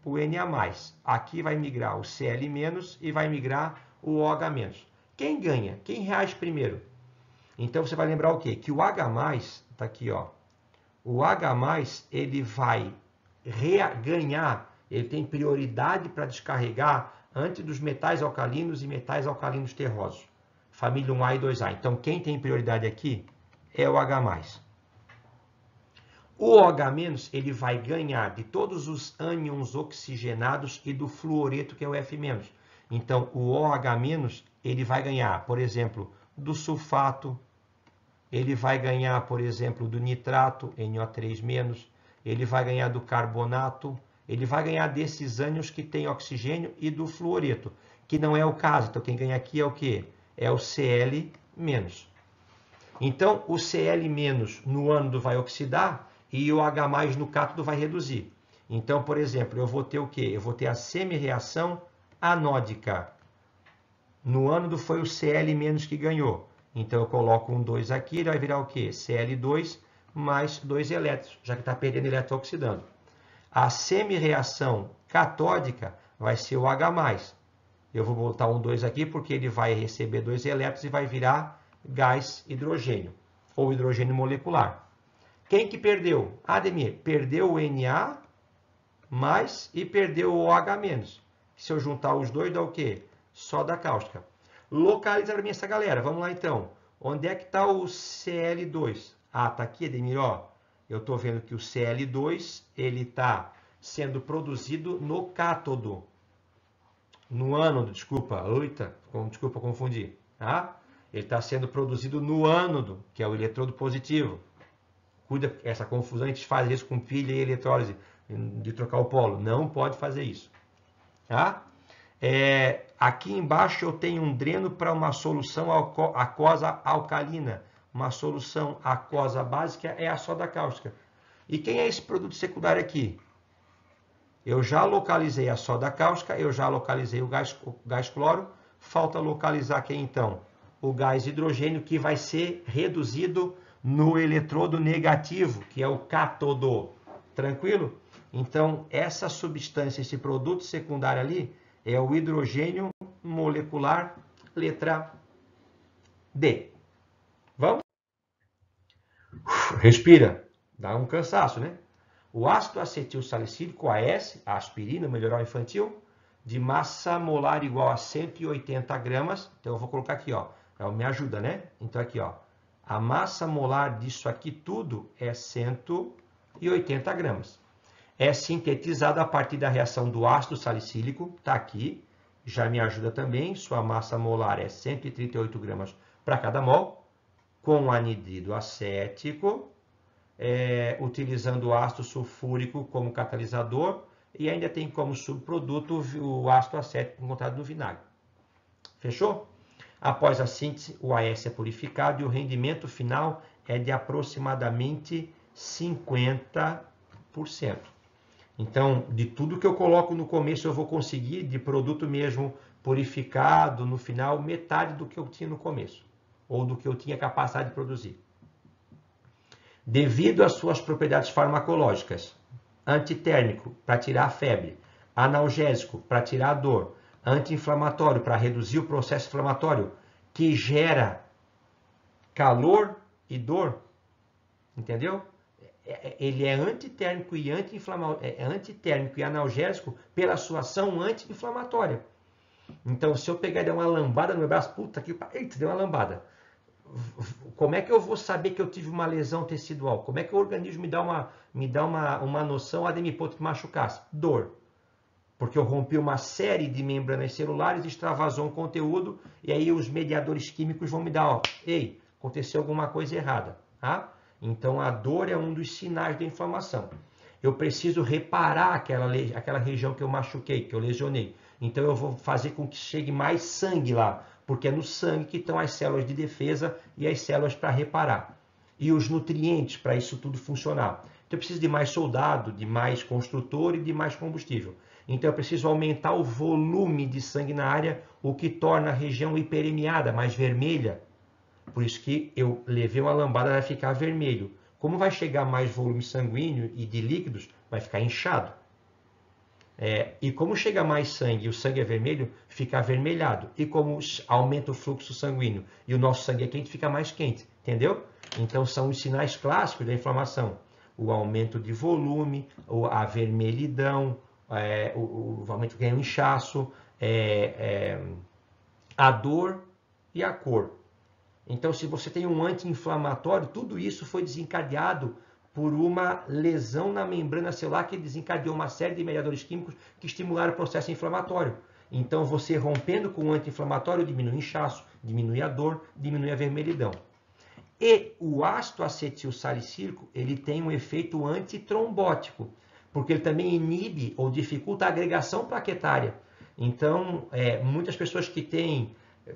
o Na+. Aqui vai migrar o Cl- e vai migrar o OH-. Quem ganha? Quem reage primeiro? Então você vai lembrar o quê? Que o H+, está aqui, ó. O H+, ele vai ganhar, ele tem prioridade para descarregar antes dos metais alcalinos e metais alcalinos terrosos. Família 1A e 2A. Então, quem tem prioridade aqui é o H+. O OH- ele vai ganhar de todos os ânions oxigenados e do fluoreto, que é o F-. Então, o OH- ele vai ganhar, por exemplo, do sulfato, ele vai ganhar, por exemplo, do nitrato, NO3-, ele vai ganhar do carbonato, ele vai ganhar desses ânions que têm oxigênio e do fluoreto, que não é o caso. Então, quem ganha aqui é o quê? É o Cl-. Então, o Cl- no ânodo vai oxidar e o H+ no cátodo vai reduzir. Então, por exemplo, eu vou ter o quê? Eu vou ter a semi-reação anódica. No ânodo foi o Cl- que ganhou. Então, eu coloco um 2 aqui, ele vai virar o quê? Cl2 mais 2 elétrons, já que está perdendo elétron oxidando. A semi-reação catódica vai ser o H+. Eu vou botar um 2 aqui porque ele vai receber 2 elétrons e vai virar gás hidrogênio, ou hidrogênio molecular. Quem que perdeu? Ademir, perdeu o Na+, e perdeu o OH-. Se eu juntar os dois, dá o quê? Soda cáustica. Localiza para mim essa galera. Vamos lá, então. Onde é que está o Cl2? Ah, está aqui, Ademir, ó. Eu estou vendo que o Cl2 ele está sendo produzido no cátodo. No ânodo, desculpa. Eita, desculpa confundir. Tá? Ele está sendo produzido no ânodo, que é o eletrodo positivo. Cuida, essa confusão, a gente faz isso com pilha e eletrólise, de trocar o polo. Não pode fazer isso. Tá? Aqui embaixo eu tenho um dreno para uma solução aquosa alcalina. Uma solução aquosa básica é a soda cáustica. E quem é esse produto secundário aqui? Eu já localizei a soda cáustica, eu já localizei o gás cloro. Falta localizar quem então? O gás hidrogênio, que vai ser reduzido no eletrodo negativo, que é o cátodo. Tranquilo? Então, essa substância, esse produto secundário ali, é o hidrogênio molecular, letra D. Vamos? Respira. Dá um cansaço, né? O ácido acetil salicílico, AS, a aspirina, melhoral infantil, de massa molar igual a 180 gramas. Então, eu vou colocar aqui, ó. Me ajuda, né? Então, aqui, ó. A massa molar disso aqui tudo é 180 gramas. É sintetizado a partir da reação do ácido salicílico, tá aqui, já me ajuda também, sua massa molar é 138 gramas para cada mol, com anidrido acético, utilizando o ácido sulfúrico como catalisador, e ainda tem como subproduto o ácido acético encontrado no vinagre. Fechou? Após a síntese, o AS é purificado e o rendimento final é de aproximadamente 50%. Então, de tudo que eu coloco no começo, eu vou conseguir, de produto mesmo purificado, no final, metade do que eu tinha no começo, ou do que eu tinha capacidade de produzir. Devido às suas propriedades farmacológicas, antitérmico, para tirar a febre, analgésico, para tirar a dor, anti-inflamatório, para reduzir o processo inflamatório, que gera calor e dor, entendeu? Ele é antitérmico e antitérmico e analgésico pela sua ação anti-inflamatória. Então, se eu pegar e der uma lambada no meu braço, puta que pariu, eita, deu uma lambada. Como é que eu vou saber que eu tive uma lesão tecidual? Como é que o organismo me dá uma noção, Ademir, pô, tu machucasse? Dor. Porque eu rompi uma série de membranas celulares, extravasou um conteúdo, e aí os mediadores químicos vão me dar, ó, ei, aconteceu alguma coisa errada, tá? Então a dor é um dos sinais da inflamação. Eu preciso reparar aquela região que eu machuquei, que eu lesionei. Então eu vou fazer com que chegue mais sangue lá, porque é no sangue que estão as células de defesa e as células para reparar. E os nutrientes para isso tudo funcionar. Então eu preciso de mais soldado, de mais construtor e de mais combustível. Então eu preciso aumentar o volume de sangue na área, o que torna a região hiperemiada, mais vermelha. Por isso que eu levei uma lambada, vai ficar vermelho. Como vai chegar mais volume sanguíneo e de líquidos, vai ficar inchado. E como chega mais sangue e o sangue é vermelho, fica avermelhado. E como aumenta o fluxo sanguíneo e o nosso sangue é quente, fica mais quente. Entendeu? Então são os sinais clássicos da inflamação. O aumento de volume, a vermelhidão, o aumento que é o inchaço, a dor e a cor. Então, se você tem um anti-inflamatório, tudo isso foi desencadeado por uma lesão na membrana celular que desencadeou uma série de mediadores químicos que estimularam o processo inflamatório. Então, você rompendo com o anti-inflamatório diminui o inchaço, diminui a dor, diminui a vermelhidão. E o ácido acetilsalicílico, ele tem um efeito antitrombótico, porque ele também inibe ou dificulta a agregação plaquetária. Então, muitas pessoas que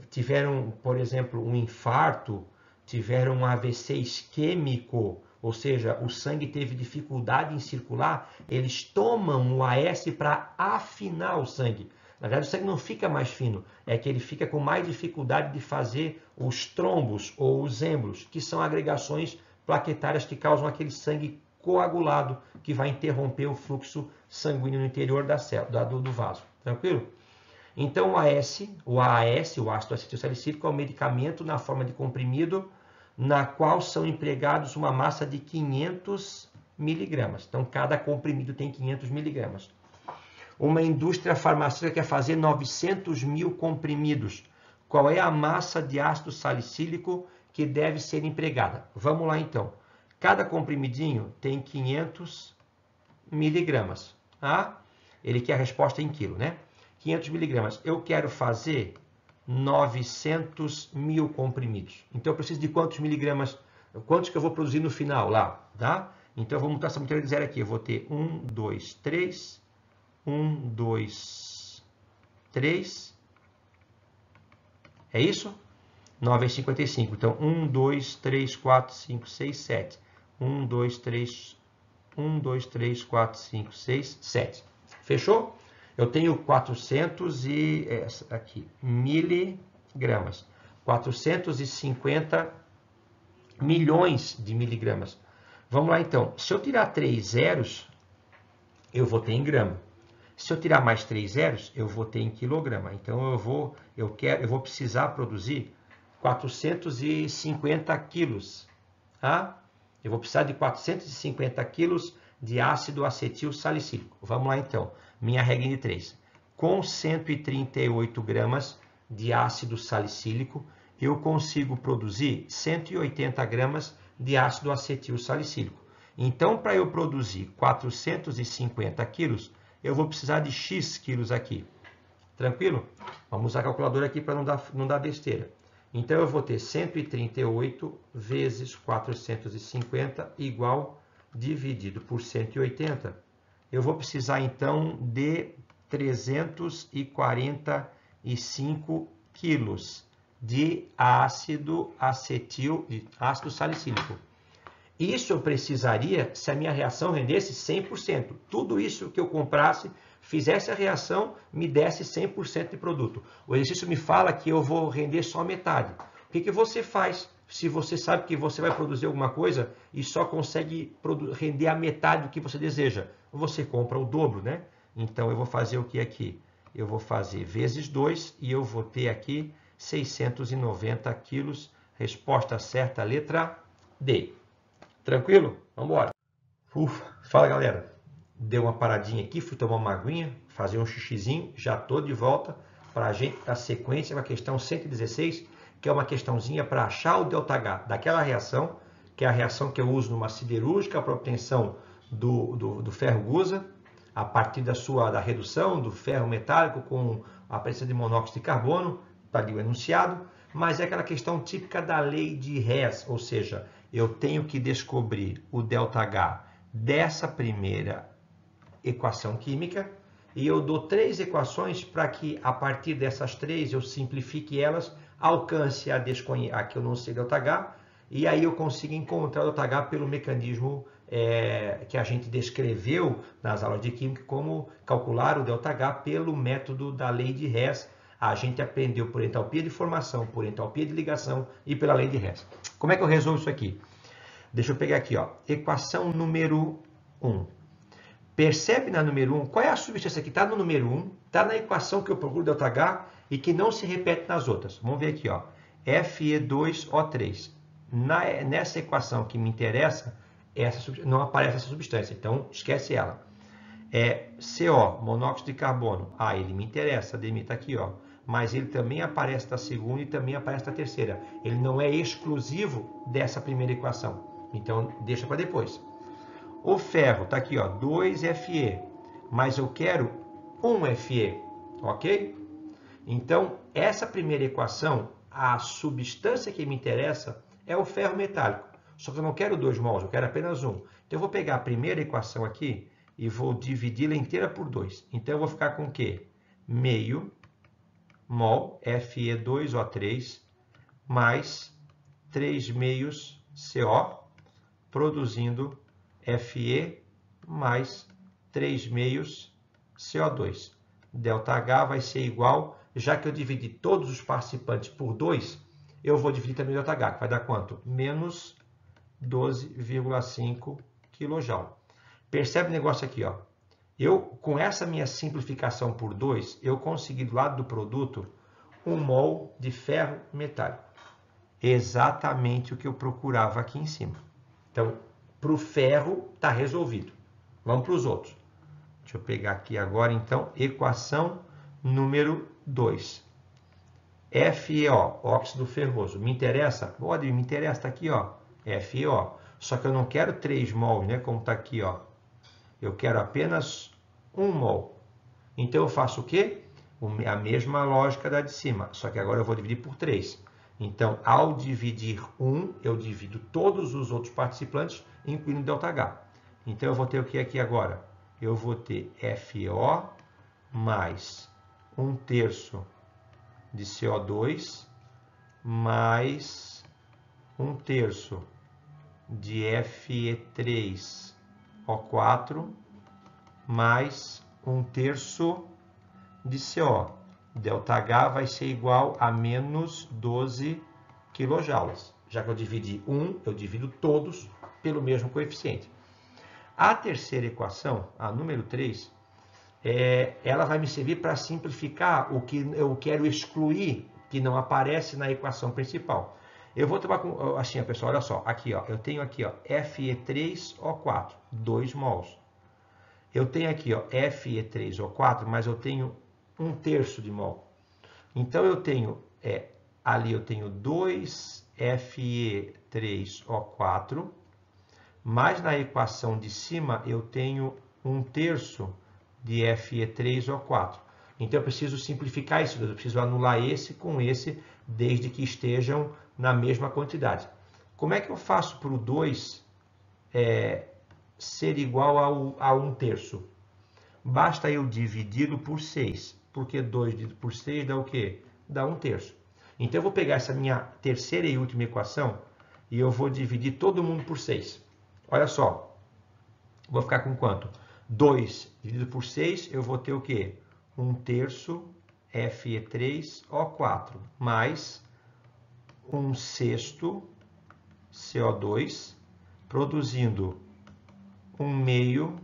tiveram, por exemplo, um infarto, tiveram um AVC isquêmico, ou seja, o sangue teve dificuldade em circular, eles tomam o AS para afinar o sangue. Na verdade, o sangue não fica mais fino, é que ele fica com mais dificuldade de fazer os trombos ou os êmbolos, que são agregações plaquetárias que causam aquele sangue coagulado que vai interromper o fluxo sanguíneo no interior do vaso. Tranquilo? Então, o AAS, o ácido acetilsalicílico, é um medicamento na forma de comprimido, na qual são empregados uma massa de 500 miligramas. Então, cada comprimido tem 500 miligramas. Uma indústria farmacêutica quer fazer 900 mil comprimidos. Qual é a massa de ácido salicílico que deve ser empregada? Vamos lá, então. Cada comprimidinho tem 500 miligramas. Tá? Ele quer a resposta em quilo, né? 500 miligramas. Eu quero fazer 900 mil comprimidos. Então, eu preciso de quantos miligramas? Quantos que eu vou produzir no final lá, tá? Então, eu vou montar essa matéria de zero aqui. Eu vou ter 1, 2, 3, 1, 2, 3. É isso? 9 é 55. Então, 1, 2, 3, 4, 5, 6, 7. 1, 2, 3, 1, 2, 3, 4, 5, 6, 7. Fechou? Eu tenho 400 miligramas. 450 milhões de miligramas. Vamos lá, então. Se eu tirar 3 zeros, eu vou ter em grama. Se eu tirar mais 3 zeros, eu vou ter em quilograma. Então, eu vou precisar produzir 450 quilos. Tá? Eu vou precisar de 450 quilos de ácido acetil salicílico. Vamos lá, então. Minha regra de 3. Com 138 gramas de ácido salicílico, eu consigo produzir 180 gramas de ácido acetil salicílico. Então, para eu produzir 450 quilos, eu vou precisar de X quilos aqui. Tranquilo? Vamos usar a calculadora aqui para não dar besteira. Então, eu vou ter 138 vezes 450 igual dividido por 180. Eu vou precisar, então, de 345 quilos de ácido salicílico. Isso eu precisaria se a minha reação rendesse 100%. Tudo isso que eu comprasse, fizesse a reação, me desse 100% de produto. O exercício me fala que eu vou render só metade. O que você faz se você sabe que você vai produzir alguma coisa e só consegue render a metade do que você deseja? Você compra o dobro, né? Então, eu vou fazer o que aqui? Eu vou fazer vezes 2 e eu vou ter aqui 690 quilos. Resposta certa, letra D. Tranquilo? Vamos embora. Fala, galera. Deu uma paradinha aqui, fui tomar uma aguinha, fazer um xixizinho, já estou de volta. para a gente na sequência, uma questão 116, que é uma questãozinha para achar o ΔH daquela reação, que é a reação que eu uso numa siderúrgica para obtenção do ferro gusa, a partir da redução do ferro metálico com a presença de monóxido de carbono, está ali o enunciado, mas é aquela questão típica da lei de Hess, ou seja, eu tenho que descobrir o ΔH dessa primeira equação química, e eu dou 3 equações para que, a partir dessas 3, eu simplifique elas, alcance a que eu não sei ΔH, e aí eu consigo encontrar o ΔH pelo mecanismo que a gente descreveu nas aulas de Química, como calcular o ΔH pelo método da lei de Hess. A gente aprendeu por entalpia de formação, por entalpia de ligação e pela lei de Hess. Como é que eu resolvo isso aqui? Deixa eu pegar aqui, ó, equação número 1. Percebe na número 1, qual é a substância que está no número 1, está na equação que eu procuro ΔH e que não se repete nas outras. Vamos ver aqui, ó, Fe2O3. Nessa equação que me interessa, não aparece essa substância, então esquece ela. CO, monóxido de carbono. Ele me interessa, está aqui, ó. Mas ele também aparece na segunda e também aparece na terceira. Ele não é exclusivo dessa primeira equação. Então, deixa para depois. O ferro está aqui, ó, 2Fe, mas eu quero 1Fe, ok? Então, essa primeira equação, a substância que me interessa é o ferro metálico. Só que eu não quero 2 mols, eu quero apenas 1. Então, eu vou pegar a primeira equação aqui e vou dividi-la inteira por 2. Então, eu vou ficar com o quê? Meio mol Fe2O3 mais 3 meios CO, produzindo Fe mais 3 meios CO2. ΔH vai ser igual, já que eu dividi todos os participantes por 2, eu vou dividir também o ΔH, que vai dar quanto? Menos 12,5 kJ. Percebe o negócio aqui, ó. Com essa minha simplificação por 2, eu consegui do lado do produto 1 mol de ferro metálico. Exatamente o que eu procurava aqui em cima. Então, para o ferro, está resolvido. Vamos para os outros. Deixa eu pegar aqui agora, então, equação número 2. FeO, óxido ferroso. Me interessa? Pode, me interessa, está aqui, ó. FeO. Só que eu não quero 3 mols, né? Como está aqui, ó. Eu quero apenas 1 mol. Então, eu faço o quê? A mesma lógica da de cima. Só que agora eu vou dividir por 3. Então, ao dividir 1, eu divido todos os outros participantes, incluindo ΔH. Então, eu vou ter o que aqui agora? Eu vou ter FeO mais 1/3 de CO2 mais 1/3 de Fe3O4 mais 1/3 de CO. ΔH vai ser igual a menos 12 kJ. Já que eu dividi 1, eu divido todos pelo mesmo coeficiente. A terceira equação, a número 3, ela vai me servir para simplificar o que eu quero excluir, que não aparece na equação principal. Eu vou tomar assim, pessoal, olha só, aqui, ó, eu tenho aqui, ó, Fe3O4, 2 mols. Eu tenho aqui, ó, Fe3O4, mas eu tenho 1/3 de mol. Então, eu tenho, ali eu tenho 2 Fe3O4, mas na equação de cima eu tenho 1/3 de Fe3O4. Então, eu preciso simplificar isso, eu preciso anular esse com esse, desde que estejam na mesma quantidade. Como é que eu faço para o 2 ser igual a 1/3? Basta eu dividi-lo por 6, porque 2 dividido por 6 dá o quê? Dá 1/3. Então, eu vou pegar essa minha terceira e última equação e eu vou dividir todo mundo por 6. Olha só, vou ficar com quanto? 2 dividido por 6, eu vou ter o quê? 1/3 Fe3O4 mais 1/6 CO2, produzindo 1/2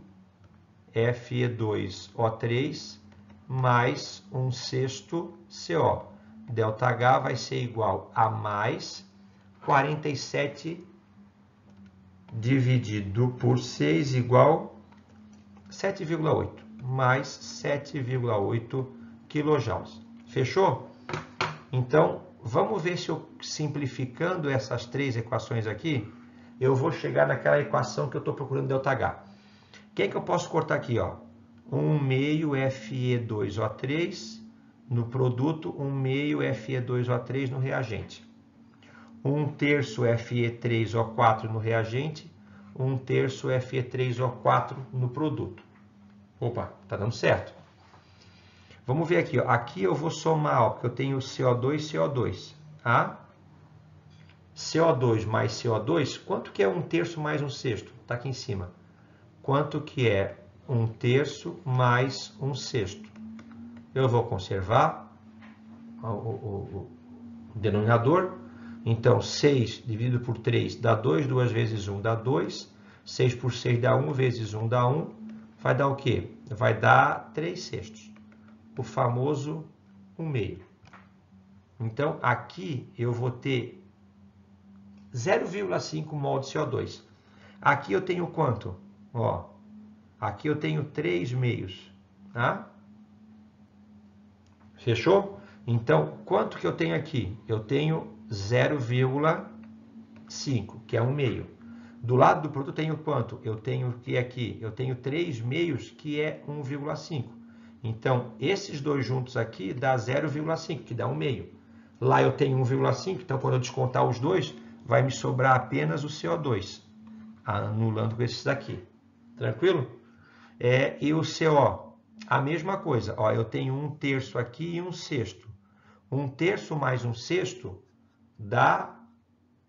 Fe2O3 mais 1/6 CO. ΔH vai ser igual a mais 47 dividido por 6 igual 7,8. Mais 7,8 kJ. Fechou? Então, vamos ver se eu, simplificando essas três equações aqui, eu vou chegar naquela equação que eu estou procurando ΔH. O que é que eu posso cortar aqui? Ó? 1 meio Fe2O3 no produto, 1 meio Fe2O3 no reagente. 1 terço Fe3O4 no reagente, 1 terço Fe3O4 no produto. Opa, tá dando certo. Vamos ver aqui, ó. Aqui eu vou somar, ó, porque eu tenho CO2 e CO2. Tá? CO2 mais CO2, quanto que é 1 terço mais 1 sexto? Está aqui em cima. Quanto que é 1 terço mais 1 sexto? Eu vou conservar o denominador. Então, 6 dividido por 3 dá 2, 2 vezes 1 dá 2. 6 por 6 dá 1, vezes 1 dá 1. Vai dar o quê? Vai dar 3 sextos. O famoso 1 meio. Então, aqui eu vou ter 0,5 mol de CO2. Aqui eu tenho quanto? Ó, aqui eu tenho 3 meios. Tá? Fechou? Então, quanto que eu tenho aqui? Eu tenho 0,5, que é 1 meio. Do lado do produto eu tenho quanto? Eu tenho que aqui, eu tenho 3 meios, que é 1,5. Então, esses dois juntos aqui dá 0,5, que dá 1 meio. Lá eu tenho 1,5, então quando eu descontar os dois, vai me sobrar apenas o CO2, anulando com esses daqui. Tranquilo? E o CO, a mesma coisa. Ó, eu tenho 1 terço aqui e 1 sexto. 1 terço mais 1 sexto dá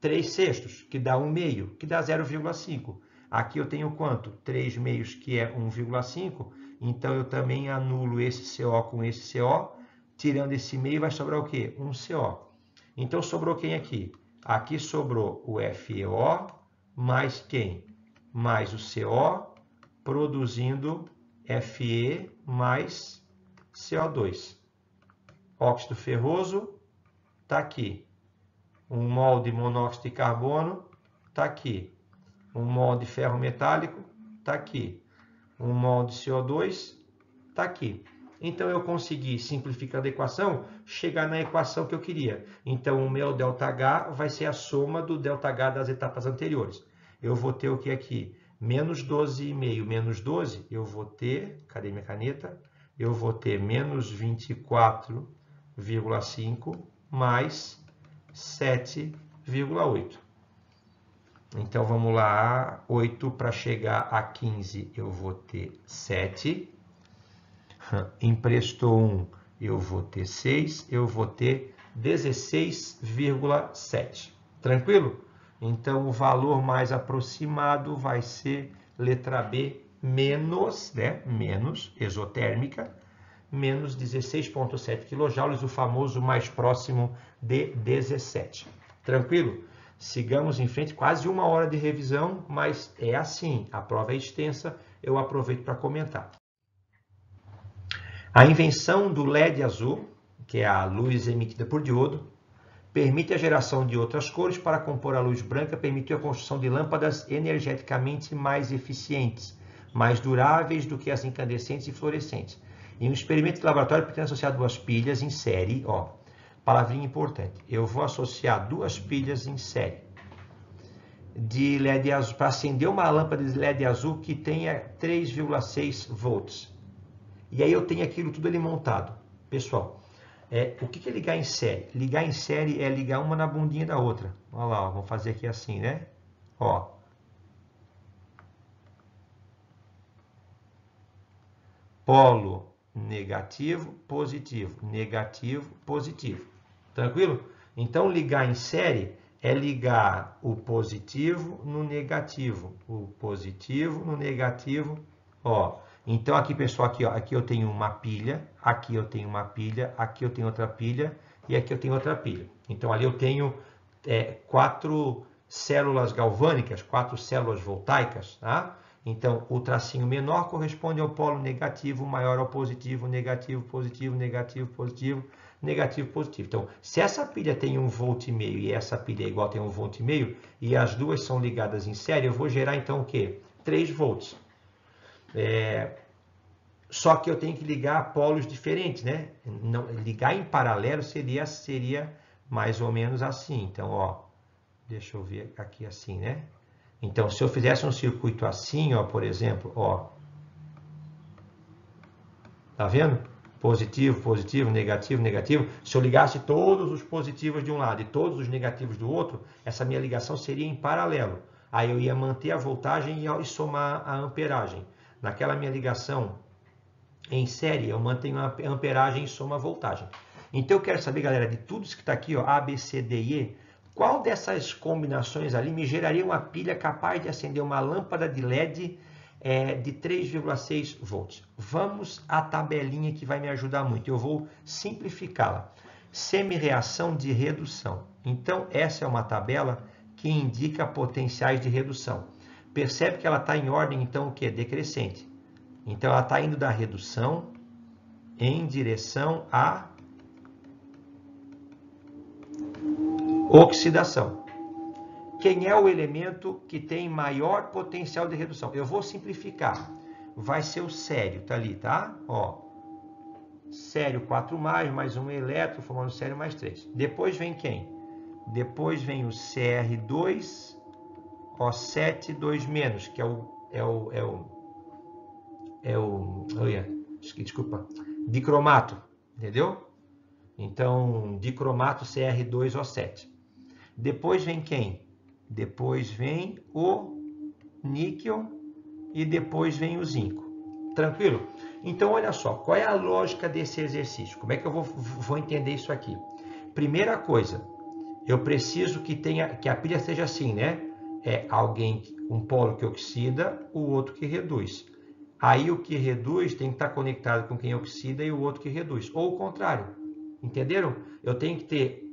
3 sextos, que dá 1 meio, que dá 0,5. Aqui eu tenho quanto? 3 meios, que é 1,5. Então, eu também anulo esse CO com esse CO. Tirando esse meio, vai sobrar o quê? 1 CO. Então, sobrou quem aqui? Aqui sobrou o FeO, mais quem? Mais o CO, produzindo Fe mais CO2. Óxido ferroso está aqui. 1 mol de monóxido de carbono está aqui. 1 mol de ferro metálico está aqui. 1 mol de CO2 está aqui. Então, eu consegui, simplificando a equação, chegar na equação que eu queria. Então, o meu ΔH vai ser a soma do ΔH das etapas anteriores. Eu vou ter o que aqui? Menos 12,5 menos 12, eu vou ter... Cadê minha caneta? Eu vou ter menos 24,5 mais 7,8. Então, vamos lá. 8 para chegar a 15, eu vou ter 7. Emprestou 1, eu vou ter 6. Eu vou ter 16,7. Tranquilo? Então, o valor mais aproximado vai ser letra B, menos, né? Menos exotérmica, menos 16,7 kJ, o famoso mais próximo de 17. Tranquilo? Sigamos em frente, quase 1 hora de revisão, mas é assim, a prova é extensa, eu aproveito para comentar. A invenção do LED azul, que é a luz emitida por diodo, permite a geração de outras cores para compor a luz branca, permitiu a construção de lâmpadas energeticamente mais eficientes, mais duráveis do que as incandescentes e fluorescentes. Em um experimento de laboratório, pretende associar 2 pilhas em série, ó, palavrinha importante, eu vou associar 2 pilhas em série de LED azul, para acender uma lâmpada de LED azul que tenha 3,6 volts. E aí eu tenho aquilo tudo ali montado. Pessoal, o que é ligar em série? Ligar em série é ligar uma na bundinha da outra. Olha lá, ó, vou fazer aqui assim, né? Ó. Polo negativo, positivo, negativo, positivo. Tranquilo? Então, ligar em série é ligar o positivo no negativo. O positivo no negativo, ó. Então, aqui, pessoal, aqui, ó, aqui eu tenho uma pilha, aqui eu tenho uma pilha, aqui eu tenho outra pilha e aqui eu tenho outra pilha. Então, ali eu tenho 4 células galvânicas, 4 células voltaicas, tá? Então, o tracinho menor corresponde ao polo negativo, maior ao positivo, negativo, positivo, negativo, positivo, negativo, positivo. Então, se essa pilha tem 1,5 volt e essa pilha é igual tem 1,5 volt e as duas são ligadas em série, eu vou gerar então o quê? 3 volts. Só que eu tenho que ligar polos diferentes, né? Não, ligar em paralelo seria mais ou menos assim. Então, ó, deixa eu ver aqui assim, né? Então, se eu fizesse um circuito assim, ó, por exemplo, ó, tá vendo? Positivo, positivo, negativo, negativo. Se eu ligasse todos os positivos de um lado e todos os negativos do outro, essa minha ligação seria em paralelo. Aí eu ia manter a voltagem e somar a amperagem. Naquela minha ligação em série, eu mantenho a amperagem e somo a voltagem. Então eu quero saber, galera, de tudo isso que está aqui, ó, A, B, C, D e E, qual dessas combinações ali me geraria uma pilha capaz de acender uma lâmpada de LED de 3,6 volts? Vamos à tabelinha que vai me ajudar muito. Eu vou simplificá-la. Semi-reação de redução. Então, essa é uma tabela que indica potenciais de redução. Percebe que ela está em ordem, então, o quê? Decrescente. Então, ela está indo da redução em direção à oxidação. Quem é o elemento que tem maior potencial de redução? Eu vou simplificar. Vai ser o sério, tá ali, tá? Ó, sério 4+, mais um elétron, formando sério mais 3. Depois vem quem? Depois vem o Cr2, O7, 2-, que desculpa, dicromato, entendeu? Então, dicromato Cr2O7. Depois vem quem? Depois vem o níquel e depois vem o zinco. Tranquilo? Então, olha só, qual é a lógica desse exercício? Como é que eu vou entender isso aqui? Primeira coisa, eu preciso que a pilha seja assim, né? É um polo que oxida, o outro que reduz. Aí o que reduz tem que estar conectado com quem oxida e o outro que reduz. Ou o contrário. Entenderam? Eu tenho que ter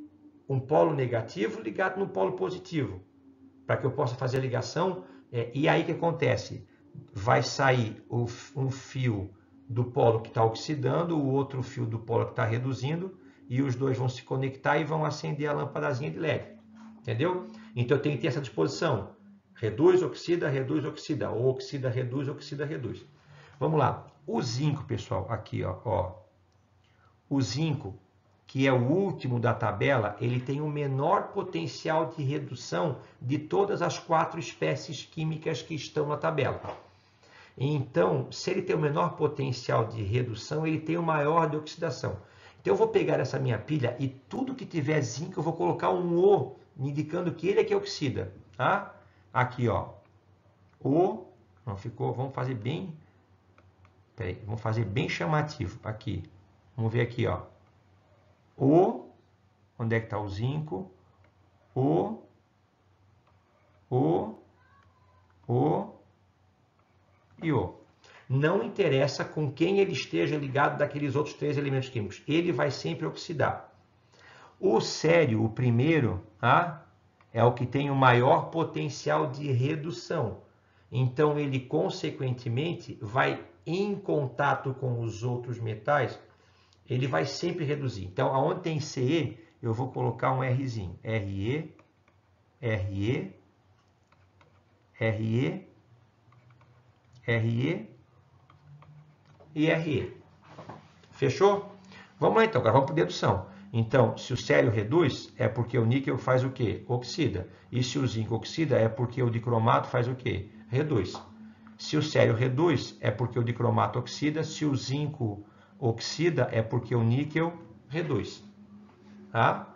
um polo negativo ligado no polo positivo, para que eu possa fazer a ligação. E aí o que acontece? Vai sair um fio do polo que está oxidando, o outro fio do polo que está reduzindo, e os dois vão se conectar e vão acender a lâmpadazinha de LED. Entendeu? Então eu tenho que ter essa disposição. Reduz, oxida, ou oxida, reduz. Vamos lá. O zinco, pessoal, aqui, ó. O zinco, que é o último da tabela, ele tem o menor potencial de redução de todas as 4 espécies químicas que estão na tabela. Então, se ele tem o menor potencial de redução, ele tem o maior de oxidação. Então, eu vou pegar essa minha pilha e tudo que tiver zinco, eu vou colocar um O, indicando que ele é que oxida. Tá? Aqui, ó. O, não ficou, vamos fazer bem, vamos fazer bem chamativo. Aqui, vamos ver aqui, ó. O, onde é que está o zinco? O e O. Não interessa com quem ele esteja ligado daqueles outros 3 elementos químicos. Ele vai sempre oxidar. O sério, o primeiro, tá? É o que tem o maior potencial de redução. Então, ele, consequentemente, vai em contato com os outros metais, ele vai sempre reduzir. Então, aonde tem Ce, eu vou colocar um Rzinho. Re, Re, Re, Re e Re. Fechou? Vamos lá então, agora vamos para dedução. Então, se o sério reduz, é porque o níquel faz o quê? Oxida. E se o zinco oxida, é porque o dicromato faz o quê? Reduz. Se o sério reduz, é porque o dicromato oxida. Se o zinco oxida, é porque o níquel reduz. Tá?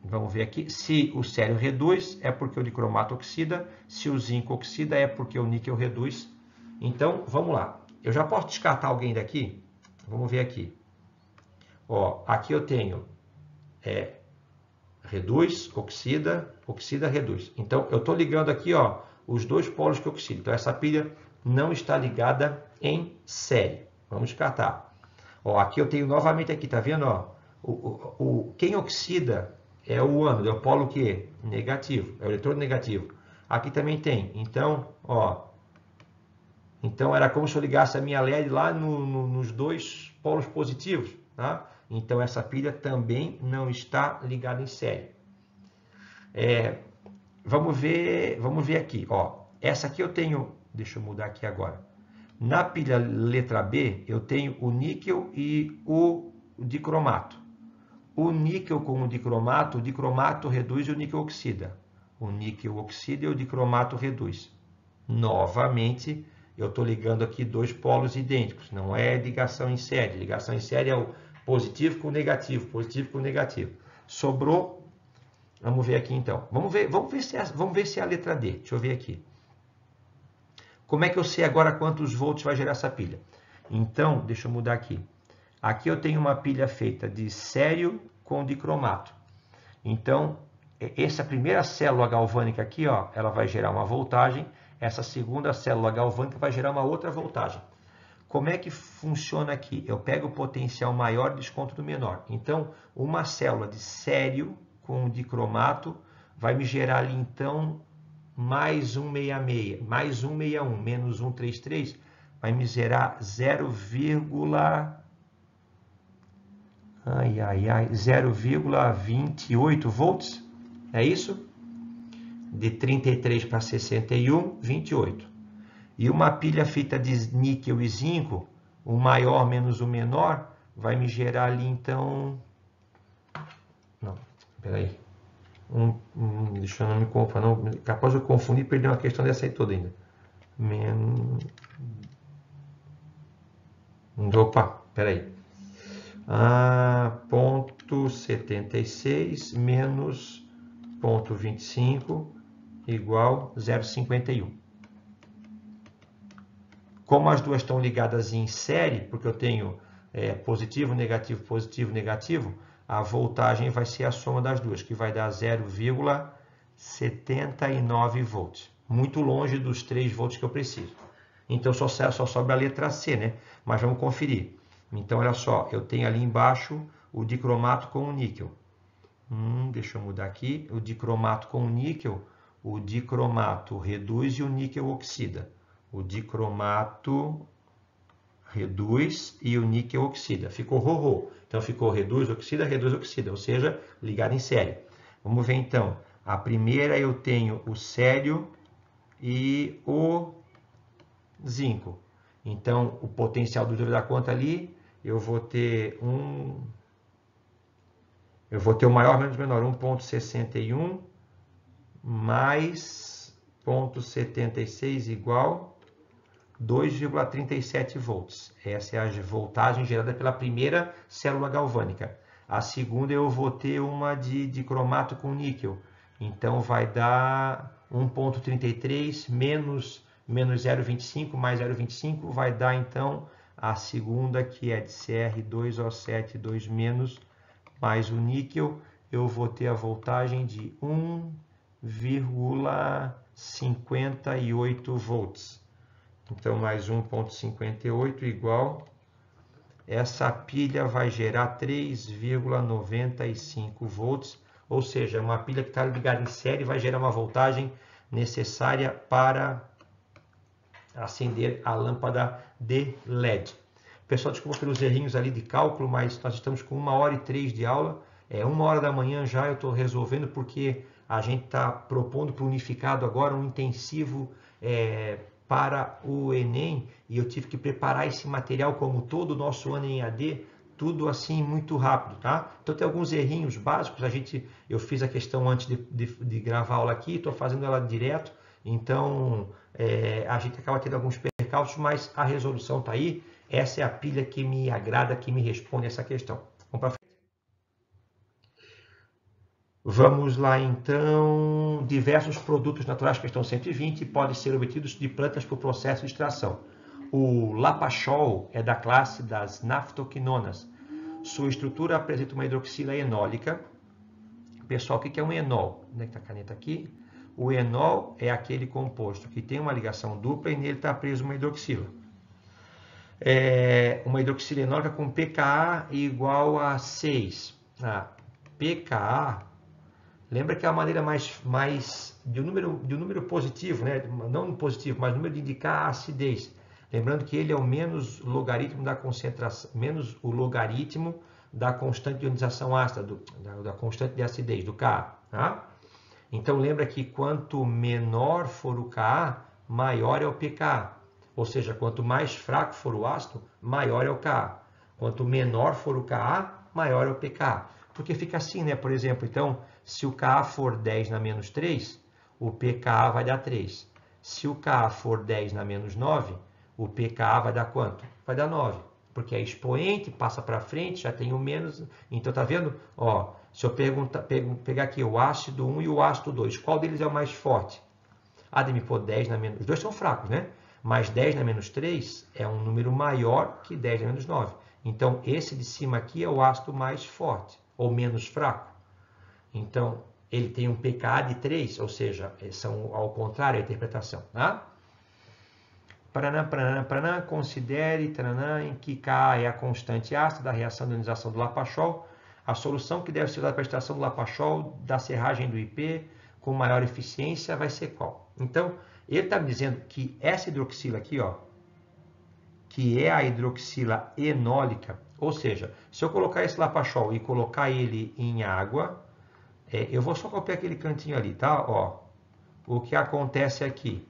Vamos ver aqui. Se o sério reduz, é porque o dicromato oxida. Se o zinco oxida, é porque o níquel reduz. Então, vamos lá. Eu já posso descartar alguém daqui? Vamos ver aqui. Ó, aqui eu tenho reduz, oxida, oxida, reduz. Então, eu estou ligando aqui, ó, os 2 polos que oxidam. Então, essa pilha não está ligada em série. Vamos descartar. Ó, aqui eu tenho novamente aqui, tá vendo? Ó, quem oxida é o ânodo, é o polo que? Negativo, é o eletrodo negativo. Aqui também tem. Então, ó, então era como se eu ligasse a minha LED lá nos 2 polos positivos, tá? Então essa pilha também não está ligada em série. Vamos ver aqui, ó. Essa aqui eu tenho, deixa eu mudar aqui agora. Na pilha letra B, eu tenho o níquel e o dicromato. O níquel com o dicromato reduz e o níquel oxida. O níquel oxida e o dicromato reduz. Novamente, eu estou ligando aqui dois polos idênticos, não é ligação em série. Ligação em série é o positivo com o negativo, positivo com o negativo. Sobrou, vamos ver aqui então. Vamos ver se é a letra D. Deixa eu ver aqui. Como é que eu sei agora quantos volts vai gerar essa pilha? Então, deixa eu mudar aqui. Aqui eu tenho uma pilha feita de sério com dicromato. Então, essa primeira célula galvânica aqui, ó, ela vai gerar uma voltagem. Essa segunda célula galvânica vai gerar uma outra voltagem. Como é que funciona aqui? Eu pego o potencial maior e desconto do menor. Então, uma célula de sério com dicromato vai me gerar ali, então, mais 166, mais 161, menos 133, vai me gerar 0,28 volts. É isso? De 33 para 61, 28. E uma pilha feita de níquel e zinco, o maior menos o menor, vai me gerar ali, então... Não, peraí. Deixa eu não me confundir, não. Capaz de eu confundir e perder uma questão dessa aí toda ainda. Opa, peraí. Ponto 76 menos ponto 25 igual 0,51. Como as duas estão ligadas em série, porque eu tenho positivo, negativo, a voltagem vai ser a soma das duas, que vai dar 0,79 volts. Muito longe dos 3 volts que eu preciso. Então, só sobra a letra C, né? Mas vamos conferir. Então, olha só, eu tenho ali embaixo o dicromato com o níquel. Deixa eu mudar aqui. O dicromato com o níquel, o dicromato reduz e o níquel oxida. O dicromato reduz e o níquel oxida. Ficou ro-ro. Então, ficou reduz, oxida, ou seja, ligado em série. Vamos ver, então. A primeira eu tenho o sério e o zinco. Então, o potencial do dúvida da conta ali, eu vou ter o maior menos o menor, 1,61 mais 0,76 igual 2,37 volts. Essa é a voltagem gerada pela primeira célula galvânica. A segunda eu vou ter uma de dicromato com níquel. Então vai dar 1,33 menos 0,25 mais 0,25 vai dar então a segunda, que é de Cr2O7 2 menos mais o níquel. Eu vou ter a voltagem de 1,58 volts. Então, mais 1,58 igual. Essa pilha vai gerar 3,95 volts. Ou seja, uma pilha que está ligada em série vai gerar uma voltagem necessária para acender a lâmpada de LED. Pessoal, desculpa pelos errinhos ali de cálculo, mas nós estamos com 1h03 de aula. 1h da manhã já eu estou resolvendo, porque a gente está propondo para o unificado agora um intensivo para o Enem, e eu tive que preparar esse material, como todo o nosso ano em EAD, tudo assim muito rápido, tá? Então tem alguns errinhos básicos, eu fiz a questão antes de gravar a aula aqui, estou fazendo ela direto, então a gente acaba tendo alguns percalços, mas a resolução está aí. Essa é a pilha que me agrada, que me responde essa questão. Vamos para frente. Vamos lá, então. Diversos produtos naturais, questão 120, podem ser obtidos de plantas por processo de extração. O lapachol é da classe das naftoquinonas. Sua estrutura apresenta uma hidroxila enólica. Pessoal, o que é um enol? Onde é que está a caneta aqui? O enol é aquele composto que tem uma ligação dupla e nele está preso uma hidroxila. Uma hidroxila enólica com pKa igual a 6. pKa... Lembra que é a maneira mais de um número positivo, né? Não positivo, mas número de indicar a acidez. Lembrando que ele é o menos logaritmo da concentração, menos o logaritmo da constante de ionização ácida, da constante de acidez, do Ka. Tá? Então lembra que quanto menor for o Ka, maior é o pKa. Ou seja, quanto mais fraco for o ácido, maior é o Ka. Quanto menor for o Ka, maior é o pKa. Porque fica assim, né? Por exemplo, então, se o Ka for 10 na menos 3, o pKa vai dar 3. Se o Ka for 10 na menos 9, o pKa vai dar quanto? Vai dar 9. Porque é expoente, passa para frente, já tem o menos. Então, tá vendo? Ó, se eu pegar aqui o ácido 1 e o ácido 2, qual deles é o mais forte? Ademir, pô, 10 na menos... Os dois são fracos, né? Mas 10 na menos 3 é um número maior que 10 na menos 9. Então, esse de cima aqui é o ácido mais forte, ou menos fraco. Então, ele tem um pKa de 3, ou seja, são ao contrário a interpretação. Tá? Paranã, paranã, paranã, considere taranã, em que Ka é a constante ácida da reação de ionização do Lapachol. A solução que deve ser usada para a extração do Lapachol da serragem do IP com maior eficiência vai ser qual? Então, ele está me dizendo que essa hidroxila aqui, ó, que é a hidroxila enólica, ou seja, se eu colocar esse Lapachol e colocar ele em água, eu vou só copiar aquele cantinho ali, tá? Ó, o que acontece aqui?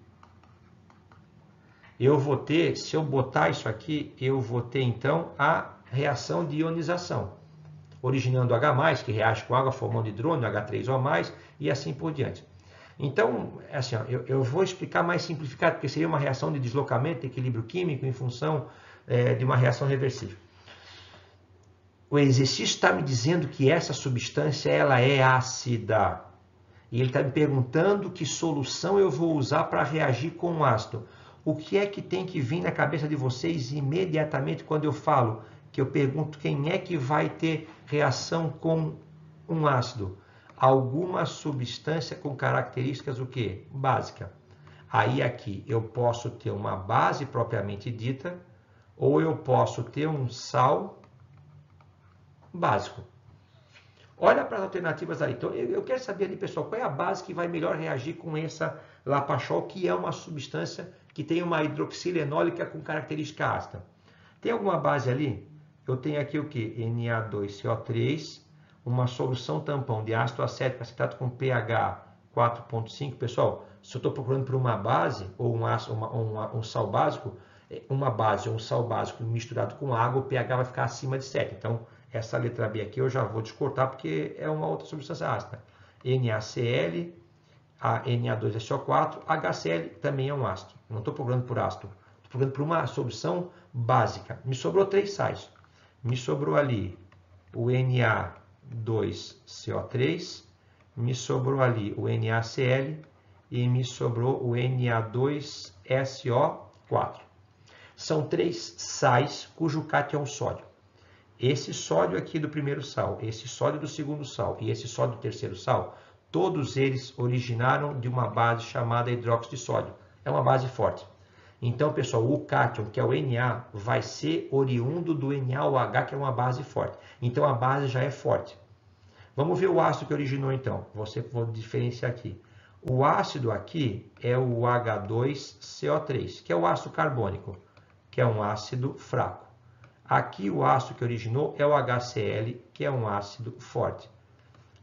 Eu vou ter, se eu botar isso aqui, eu vou ter então a reação de ionização, originando H+, que reage com água, formando hidrônio, H3O+, e assim por diante. Então, assim, ó, eu vou explicar mais simplificado, porque seria uma reação de deslocamento, de equilíbrio químico, em função de uma reação reversível. O exercício está me dizendo que essa substância ela é ácida. E ele está me perguntando que solução eu vou usar para reagir com o ácido. O que é que tem que vir na cabeça de vocês imediatamente quando eu falo, que eu pergunto quem é que vai ter reação com um ácido? Alguma substância com características o quê? Básica. Aí aqui eu posso ter uma base propriamente dita, ou eu posso ter um sal básico. Olha para as alternativas aí. Então, eu quero saber ali, pessoal, qual é a base que vai melhor reagir com essa Lapachol, que é uma substância que tem uma hidroxila enólica com característica ácida. Tem alguma base ali? Eu tenho aqui o que? Na2CO3, uma solução tampão de ácido acético acetato com pH 4,5. Pessoal, se eu estou procurando por uma base ou um sal básico, uma base ou um sal básico misturado com água, o pH vai ficar acima de 7. Então, essa letra B aqui eu já vou descortar porque é uma outra substância ácida. NaCl, a Na2SO4, HCl também é um ácido. Eu não estou procurando por ácido, estou procurando por uma solução básica. Me sobrou 3 sais. Me sobrou ali o Na2CO3, me sobrou ali o NaCl e me sobrou o Na2SO4. São 3 sais cujo cátion é sódio. Esse sódio aqui do primeiro sal, esse sódio do segundo sal e esse sódio do terceiro sal, todos eles originaram de uma base chamada hidróxido de sódio. É uma base forte. Então, pessoal, o cátion, que é o Na, vai ser oriundo do NaOH, que é uma base forte. Então, a base já é forte. Vamos ver o ácido que originou, então. Vou diferenciar aqui. O ácido aqui é o H2CO3, que é o ácido carbônico, que é um ácido fraco. Aqui o ácido que originou é o HCl, que é um ácido forte.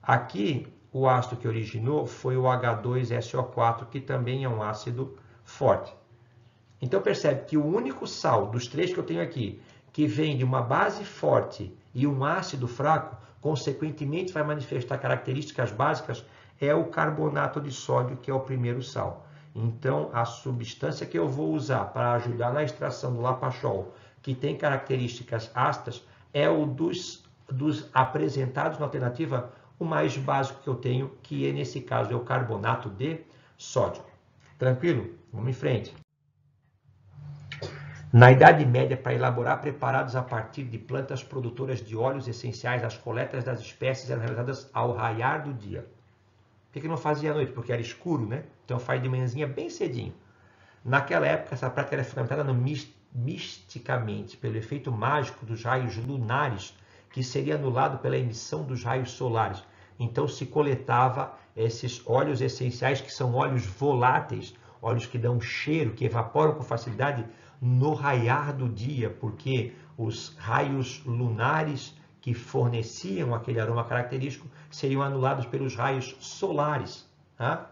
Aqui o ácido que originou foi o H2SO4, que também é um ácido forte. Então percebe que o único sal dos 3 que eu tenho aqui, que vem de uma base forte e um ácido fraco, consequentemente vai manifestar características básicas, é o carbonato de sódio, que é o primeiro sal. Então a substância que eu vou usar para ajudar na extração do Lapachol, que tem características ácidas, é o dos apresentados na alternativa, o mais básico que eu tenho, que nesse caso é o carbonato de sódio. Tranquilo? Vamos em frente. Na Idade Média, para elaborar preparados a partir de plantas produtoras de óleos essenciais, as coletas das espécies eram realizadas ao raiar do dia. Por que não fazia à noite? Porque era escuro, né? Então faz de manhãzinha bem cedinho. Naquela época, essa prática era fundamentada misticamente pelo efeito mágico dos raios lunares, que seria anulado pela emissão dos raios solares. Então se coletava esses óleos essenciais, que são óleos voláteis, óleos que dão cheiro, que evaporam com facilidade no raiar do dia, porque os raios lunares que forneciam aquele aroma característico seriam anulados pelos raios solares. Tá?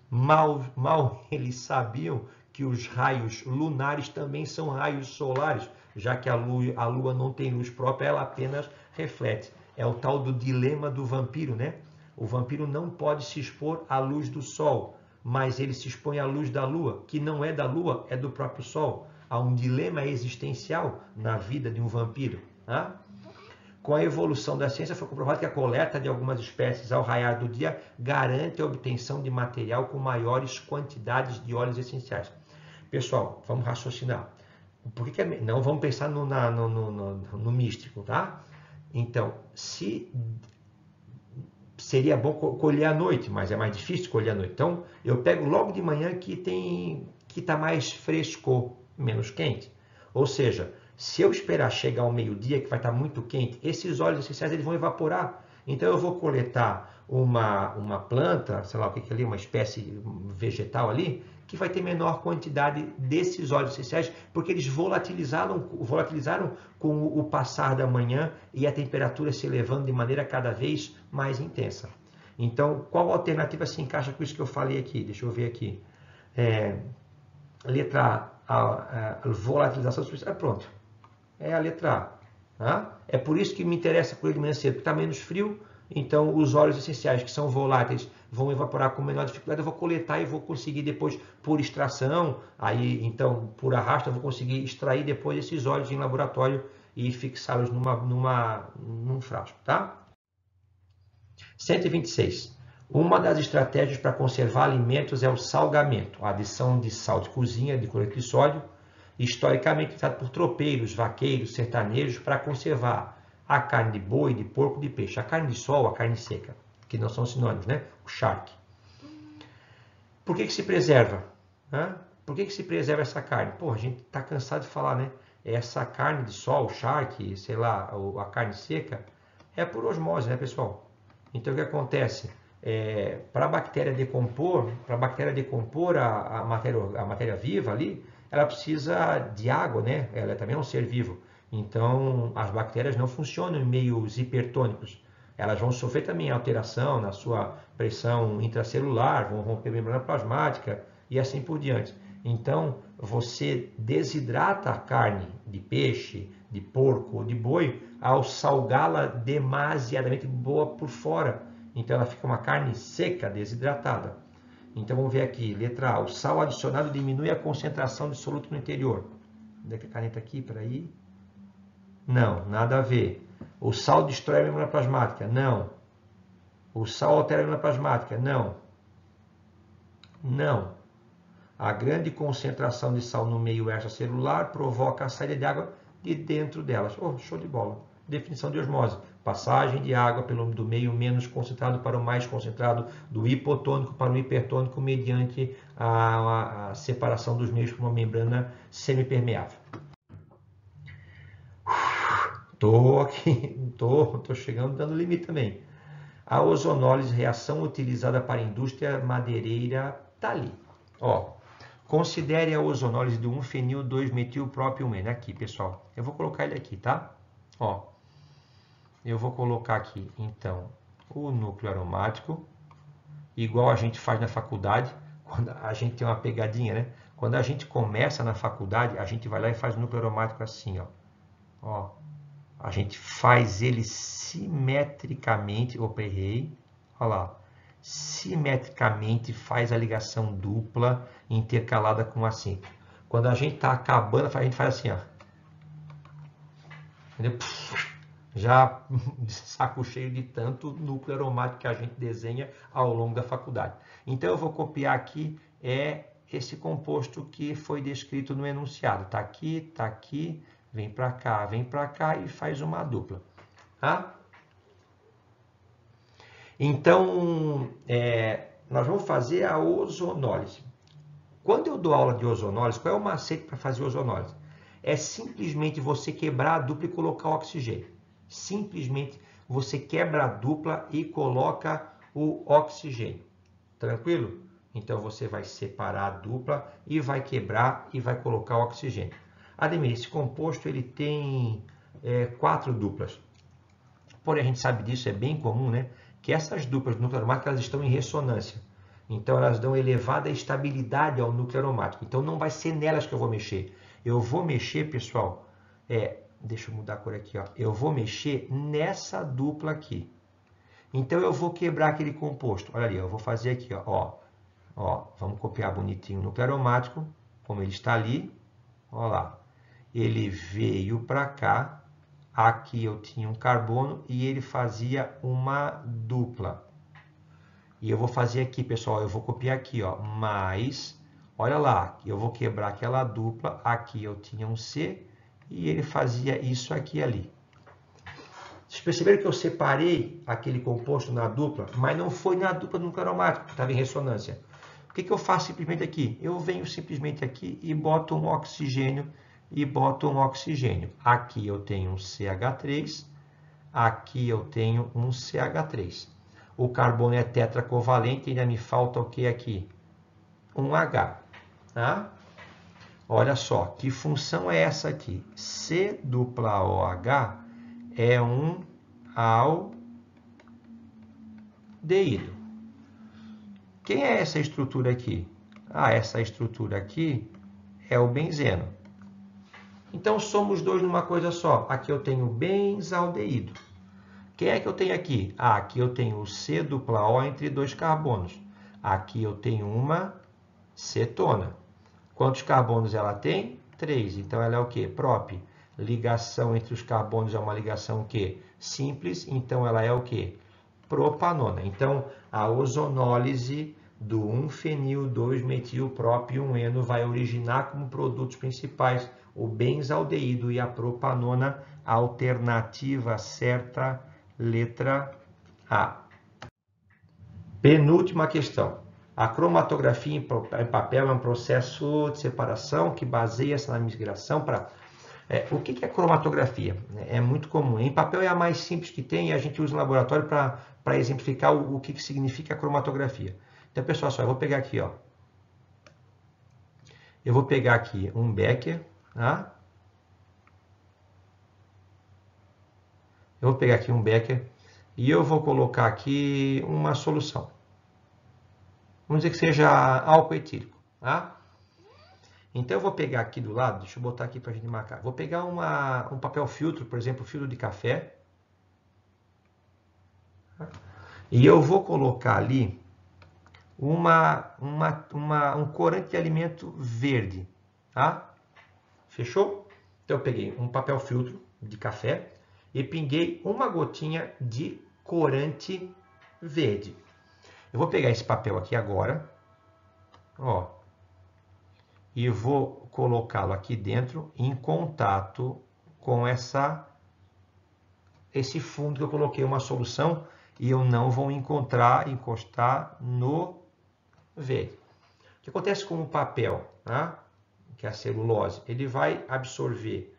Mal eles sabiam que que os raios lunares também são raios solares, já que a Lua não tem luz própria, ela apenas reflete. É o tal do dilema do vampiro, né? O vampiro não pode se expor à luz do Sol, mas ele se expõe à luz da Lua, que não é da Lua, é do próprio Sol. Há um dilema existencial na vida de um vampiro. Tá? Com a evolução da ciência, foi comprovado que a coleta de algumas espécies ao raiar do dia garante a obtenção de material com maiores quantidades de óleos essenciais. Pessoal, vamos raciocinar. Por que não vamos pensar no místico, tá? Então, seria bom colher à noite, mas é mais difícil colher à noite. Então, eu pego logo de manhã que está mais fresco, menos quente. Ou seja, se eu esperar chegar ao meio-dia, que vai estar muito quente, esses óleos essenciais eles vão evaporar. Então, eu vou coletar uma planta, sei lá o que é ali, uma espécie vegetal ali, que vai ter menor quantidade desses óleos essenciais, porque eles volatilizaram com o passar da manhã e a temperatura se elevando de maneira cada vez mais intensa. Então, qual alternativa se encaixa com isso que eu falei aqui? Deixa eu ver aqui. Letra A, volatilização superficial. Pronto. É a letra A. Tá? É por isso que me interessa colher de manhã cedo, porque está menos frio. Então, os óleos essenciais que são voláteis vão evaporar com menor dificuldade. Eu vou coletar e vou conseguir depois, por extração, aí então, por arrasto, eu vou conseguir extrair depois esses óleos em laboratório e fixá-los num frasco, tá? 126. Uma das estratégias para conservar alimentos é o salgamento, a adição de sal de cozinha, de cloreto de sódio, historicamente usado por tropeiros, vaqueiros, sertanejos, para conservar a carne de boi, de porco, de peixe. A carne de sol, a carne seca, que não são sinônimos, né? O charque. Por que se preserva? Por que se preserva essa carne? Pô, a gente está cansado de falar, né? Essa carne de sol, o charque, sei lá, a carne seca, é por osmose, né, pessoal? Então, o que acontece? Para a bactéria decompor, a matéria viva ali, ela precisa de água, né? Ela também é um ser vivo. Então, as bactérias não funcionam em meios hipertônicos. Elas vão sofrer também alteração na sua pressão intracelular, vão romper a membrana plasmática e assim por diante. Então, você desidrata a carne de peixe, de porco ou de boi ao salgá-la demasiadamente boa por fora. Então, ela fica uma carne seca, desidratada. Então, vamos ver aqui, letra A. O sal adicionado diminui a concentração de soluto no interior. Onde é que a caneta aqui? Peraí. Não, nada a ver. O sal destrói a membrana plasmática? Não. O sal altera a membrana plasmática? Não. Não. A grande concentração de sal no meio extracelular provoca a saída de água de dentro delas. Oh, show de bola. Definição de osmose. Passagem de água do meio menos concentrado para o mais concentrado, do hipotônico para o hipertônico, mediante a separação dos meios por uma membrana semipermeável. Tô chegando dando limite também. A ozonólise, reação utilizada para a indústria madeireira, tá ali. Ó, considere a ozonólise do 1-fenil-2-metilpropilmeno. Aqui, pessoal. Eu vou colocar ele aqui, tá? Ó, eu vou colocar aqui, então, o núcleo aromático, igual a gente faz na faculdade, quando a gente tem uma pegadinha, né? Quando a gente começa na faculdade, a gente vai lá e faz o núcleo aromático assim, ó. Ó. A gente faz ele simetricamente, opa, errei, olha lá, simetricamente faz a ligação dupla intercalada com a simples. Quando a gente está acabando, a gente faz assim, ó. Entendeu? Já saco cheio de tanto núcleo aromático que a gente desenha ao longo da faculdade. Então eu vou copiar aqui esse composto que foi descrito no enunciado. Está aqui. Vem para cá e faz uma dupla. Tá? Então, nós vamos fazer a ozonólise. Quando eu dou aula de ozonólise, qual é o macete para fazer ozonólise? É simplesmente você quebrar a dupla e colocar o oxigênio. Simplesmente você quebra a dupla e coloca o oxigênio. Tranquilo? Então, você vai separar a dupla e vai quebrar e vai colocar o oxigênio. Ademir, esse composto ele tem 4 duplas. Porém, a gente sabe disso, é bem comum, né? Que essas duplas do núcleo aromático elas estão em ressonância. Então elas dão elevada estabilidade ao núcleo aromático. Então não vai ser nelas que eu vou mexer. Eu vou mexer, pessoal, deixa eu mudar a cor aqui, ó. Eu vou mexer nessa dupla aqui. Então eu vou quebrar aquele composto. Olha ali, eu vou fazer aqui, ó. Ó, vamos copiar bonitinho o núcleo aromático, como ele está ali. Olha lá. Ele veio para cá. Aqui eu tinha um carbono e ele fazia uma dupla. E eu vou fazer aqui, pessoal, eu vou copiar aqui, ó, mais, olha lá, eu vou quebrar aquela dupla, aqui eu tinha um C e ele fazia isso aqui ali. Vocês perceberam que eu separei aquele composto na dupla, mas não foi na dupla do núcleo aromático, que estava em ressonância. O que eu faço simplesmente aqui? Eu venho simplesmente aqui e boto um oxigênio e boto um oxigênio. Aqui eu tenho um CH3, aqui eu tenho um CH3. O carbono é tetracovalente, ainda me falta o que aqui? Um H. Tá? Olha só, que função é essa aqui? C dupla OH é um aldeído. Quem é essa estrutura aqui? Ah, essa estrutura aqui é o benzeno. Então, somos dois numa coisa só. Aqui eu tenho benzaldeído. Quem é que eu tenho aqui? Ah, aqui eu tenho o C dupla O entre dois carbonos. Aqui eu tenho uma cetona. Quantos carbonos ela tem? 3. Então, ela é o quê? Prop. Ligação entre os carbonos é uma ligação o quê? Simples. Então, ela é o quê? Propanona. Então, a ozonólise do 1-fenil-2-metil-prop 1-eno vai originar como produtos principais o benzaldeído e a propanona, alternativa certa, letra A. Penúltima questão. A cromatografia em papel é um processo de separação que baseia-se na migração para... o que é cromatografia? É muito comum. Em papel é a mais simples que tem e a gente usa no laboratório para exemplificar o que significa a cromatografia. Então, pessoal, só eu vou pegar aqui, ó. Eu vou pegar aqui um becker, tá? Eu vou pegar aqui um becker e eu vou colocar aqui uma solução. Vamos dizer que seja álcool etílico, tá? Então, eu vou pegar aqui do lado, deixa eu botar aqui para a gente marcar. Vou pegar um papel filtro, por exemplo, filtro de café. E eu vou colocar ali um corante de alimento verde, tá? Fechou? Então, eu peguei um papel filtro de café e pinguei uma gotinha de corante verde. Eu vou pegar esse papel aqui agora, ó, e vou colocá-lo aqui dentro em contato com esse fundo que eu coloquei uma solução e eu não vou encostar no verde. O que acontece com o papel, tá? Que é a celulose? Ele vai absorver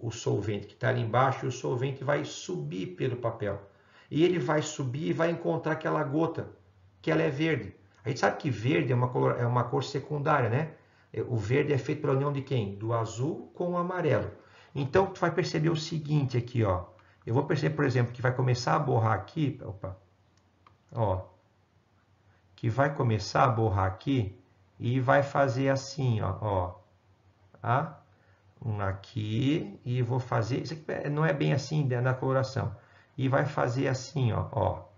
o solvente que está ali embaixo e o solvente vai subir pelo papel. E ele vai subir e vai encontrar aquela gota, que ela é verde. A gente sabe que verde é uma cor secundária, né? O verde é feito pela união de quem? Do azul com o amarelo. Então, tu vai perceber o seguinte aqui, ó. Eu vou perceber, por exemplo, que vai começar a borrar aqui, opa, ó, que vai começar a borrar aqui e vai fazer assim, ó, tá? Um aqui e vou fazer, isso aqui não é bem assim na coloração, e vai fazer assim, ó.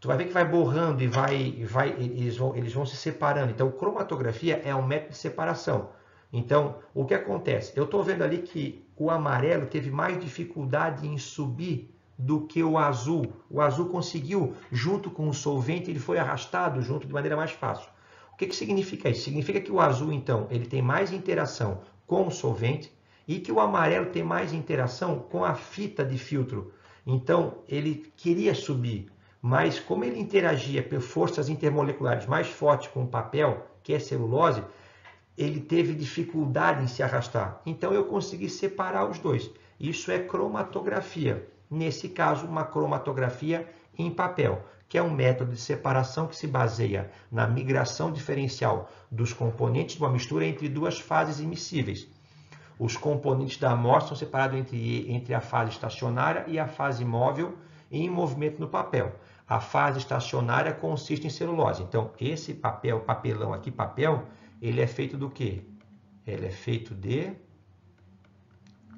Tu vai ver que vai borrando e eles vão se separando. Então, cromatografia é um método de separação. Então, o que acontece? Eu estou vendo ali que o amarelo teve mais dificuldade em subir do que o azul. O azul conseguiu, junto com o solvente, ele foi arrastado junto de maneira mais fácil. O que significa isso? Significa que o azul, então, ele tem mais interação com o solvente e que o amarelo tem mais interação com a fita de filtro. Então, ele queria subir, mas como ele interagia por forças intermoleculares mais fortes com o papel, que é celulose, ele teve dificuldade em se arrastar. Então, eu consegui separar os dois. Isso é cromatografia. Nesse caso, uma cromatografia em papel, que é um método de separação que se baseia na migração diferencial dos componentes de uma mistura entre duas fases immiscíveis. Os componentes da amostra são separados entre a fase estacionária e a fase móvel em movimento no papel. A fase estacionária consiste em celulose. Então, esse papelão aqui, ele é feito do quê? Ele é feito de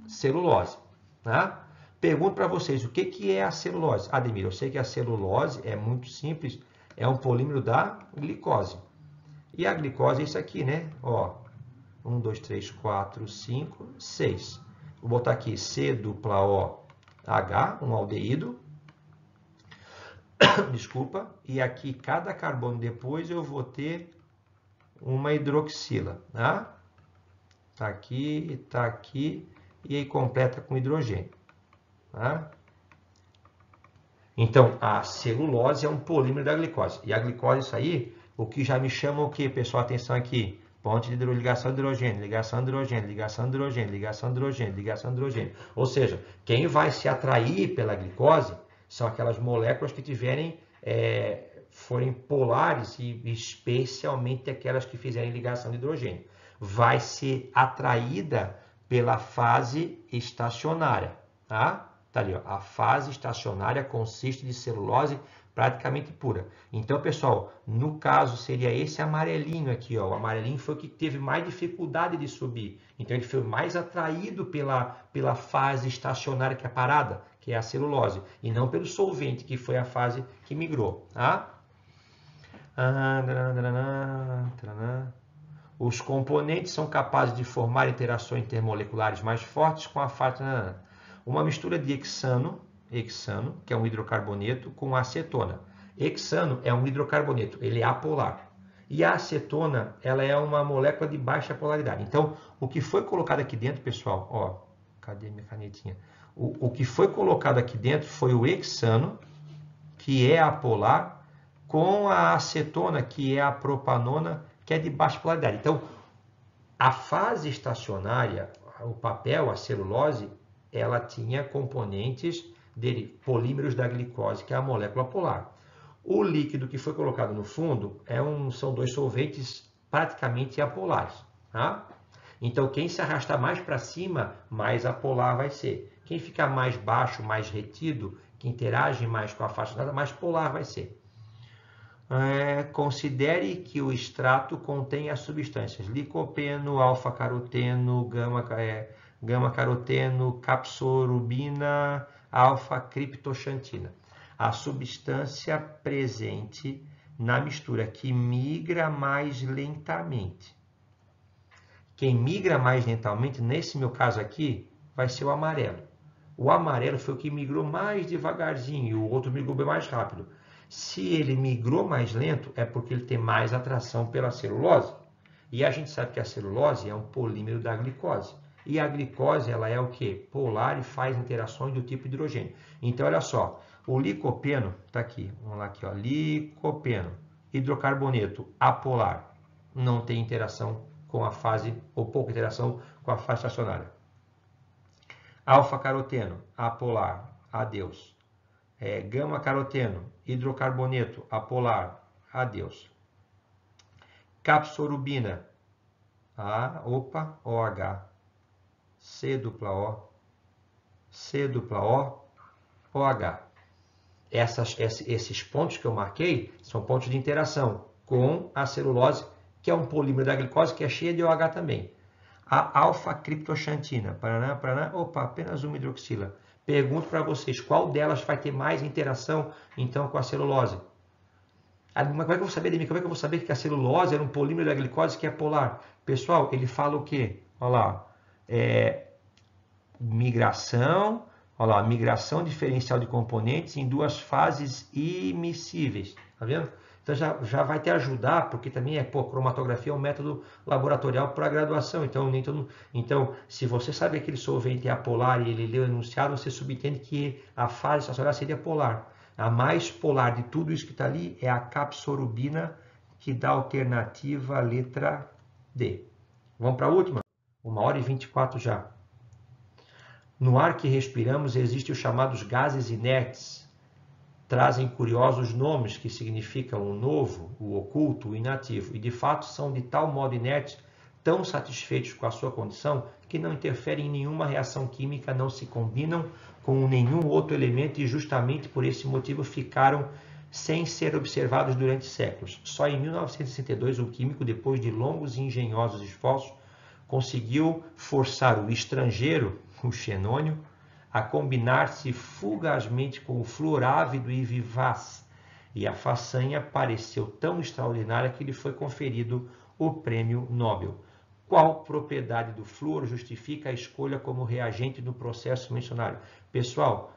celulose. Tá? Pergunto para vocês, o que é a celulose? Ademir, eu sei que a celulose é muito simples, é um polímero da glicose. E a glicose é isso aqui, né? Ó, 1, 2, 3, 4, 5, 6. Vou botar aqui C dupla O H, um aldeído. Desculpa. E aqui, cada carbono depois, eu vou ter uma hidroxila. Tá? Tá aqui, e aí completa com hidrogênio. Tá? Então, a celulose é um polímero da glicose. E a glicose, isso aí, o que já me chama o quê, pessoal? Atenção aqui. Ponte de ligação de hidrogênio, ligação de hidrogênio, ligação de hidrogênio, ligação de hidrogênio, ligação de hidrogênio. Ou seja, quem vai se atrair pela glicose são aquelas moléculas que forem polares e especialmente aquelas que fizerem ligação de hidrogênio. Vai ser atraída pela fase estacionária. Tá? Tá ali, ó. A fase estacionária consiste de celulose praticamente pura. Então, pessoal, no caso seria esse amarelinho aqui, ó. O amarelinho foi o que teve mais dificuldade de subir. Então, ele foi mais atraído pela fase estacionária, que é a parada, que é a celulose, e não pelo solvente, que foi a fase que migrou. Tá? Os componentes são capazes de formar interações intermoleculares mais fortes com a fase... Uma mistura de hexano, que é um hidrocarboneto, com acetona. Hexano é um hidrocarboneto, ele é apolar. E a acetona, ela é uma molécula de baixa polaridade. Então, o que foi colocado aqui dentro, pessoal, ó, cadê minha canetinha? O que foi colocado aqui dentro foi o hexano, que é apolar, com a acetona, que é a propanona, que é de baixa polaridade. Então, a fase estacionária, o papel, a celulose, ela tinha componentes dele, polímeros da glicose, que é a molécula polar. O líquido que foi colocado no fundo são dois solventes praticamente apolares. Tá? Então, quem se arrastar mais para cima, mais apolar vai ser. Quem ficar mais baixo, mais retido, que interage mais com a faixa, mais polar vai ser. Considere que o extrato contém as substâncias licopeno, alfa-caroteno, gama-caroteno, capsorubina, alfa-criptoxantina. A substância presente na mistura que migra mais lentamente. Quem migra mais lentamente, nesse meu caso aqui, vai ser o amarelo. O amarelo foi o que migrou mais devagarzinho e o outro migrou bem mais rápido. Se ele migrou mais lento, é porque ele tem mais atração pela celulose. E a gente sabe que a celulose é um polímero da glicose. E a glicose, ela é o quê? Polar e faz interações do tipo hidrogênio. Então, olha só, o licopeno, tá aqui, vamos lá aqui, ó, licopeno, hidrocarboneto apolar, não tem interação com a fase, ou pouca interação com a fase estacionária. Alfa-caroteno, apolar, adeus. Gama-caroteno, hidrocarboneto, apolar, adeus. Capsorubina, OH, C dupla O, OH. Esses pontos que eu marquei são pontos de interação com a celulose, que é um polímero da glicose, que é cheia de OH também. A alfa-criptoxantina, apenas uma hidroxila. Pergunto para vocês, qual delas vai ter mais interação, então, com a celulose? Mas como é que eu vou saber, Ademir? Como é que eu vou saber que a celulose era um polímero da glicose que é polar? Pessoal, ele fala o quê? Olha lá, migração, olha lá, migração diferencial de componentes em duas fases immiscíveis. Tá vendo? Então já vai te ajudar, porque também cromatografia é um método laboratorial para graduação. Então, se você sabe que aquele solvente é apolar e ele leu o enunciado, você subentende que a fase estacionária seria polar. A mais polar de tudo isso que está ali é a capsorubina, que dá a alternativa letra D. Vamos para a última? 1h24 já. No ar que respiramos existem os chamados gases inertes. Trazem curiosos nomes que significam o novo, o oculto, o inativo, e de fato são de tal modo inertes, tão satisfeitos com a sua condição, que não interferem em nenhuma reação química, não se combinam com nenhum outro elemento e justamente por esse motivo ficaram sem ser observados durante séculos. Só em 1962, um químico, depois de longos e engenhosos esforços, conseguiu forçar o estrangeiro, o xenônio, a combinar-se fugazmente com o flúor ávido e vivaz. E a façanha pareceu tão extraordinária que lhe foi conferido o Prêmio Nobel. Qual propriedade do flúor justifica a escolha como reagente no processo mencionado? Pessoal,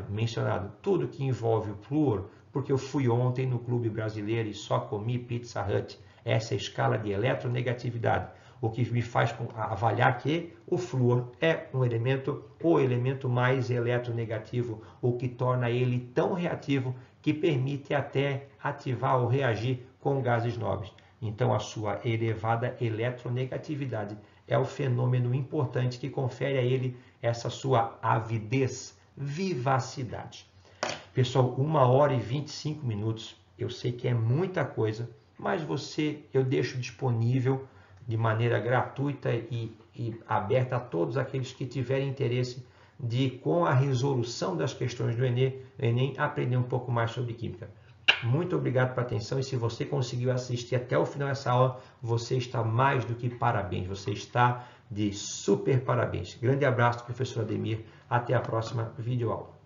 mencionado tudo que envolve o flúor, porque eu fui ontem no Clube Brasileiro e só comi Pizza Hut. Essa é a escala de eletronegatividade, o que me faz avaliar que o flúor é o elemento mais eletronegativo, o que torna ele tão reativo que permite até ativar ou reagir com gases nobres. Então, a sua elevada eletronegatividade é o fenômeno importante que confere a ele essa sua avidez, vivacidade. Pessoal, 1h e 25 minutos. Eu sei que é muita coisa, mas eu deixo disponível de maneira gratuita e aberta a todos aqueles que tiverem interesse de, com a resolução das questões do Enem, aprender um pouco mais sobre química. Muito obrigado pela atenção e se você conseguiu assistir até o final dessa aula, você está mais do que parabéns, você está de super parabéns. Grande abraço, professor Ademir, até a próxima videoaula.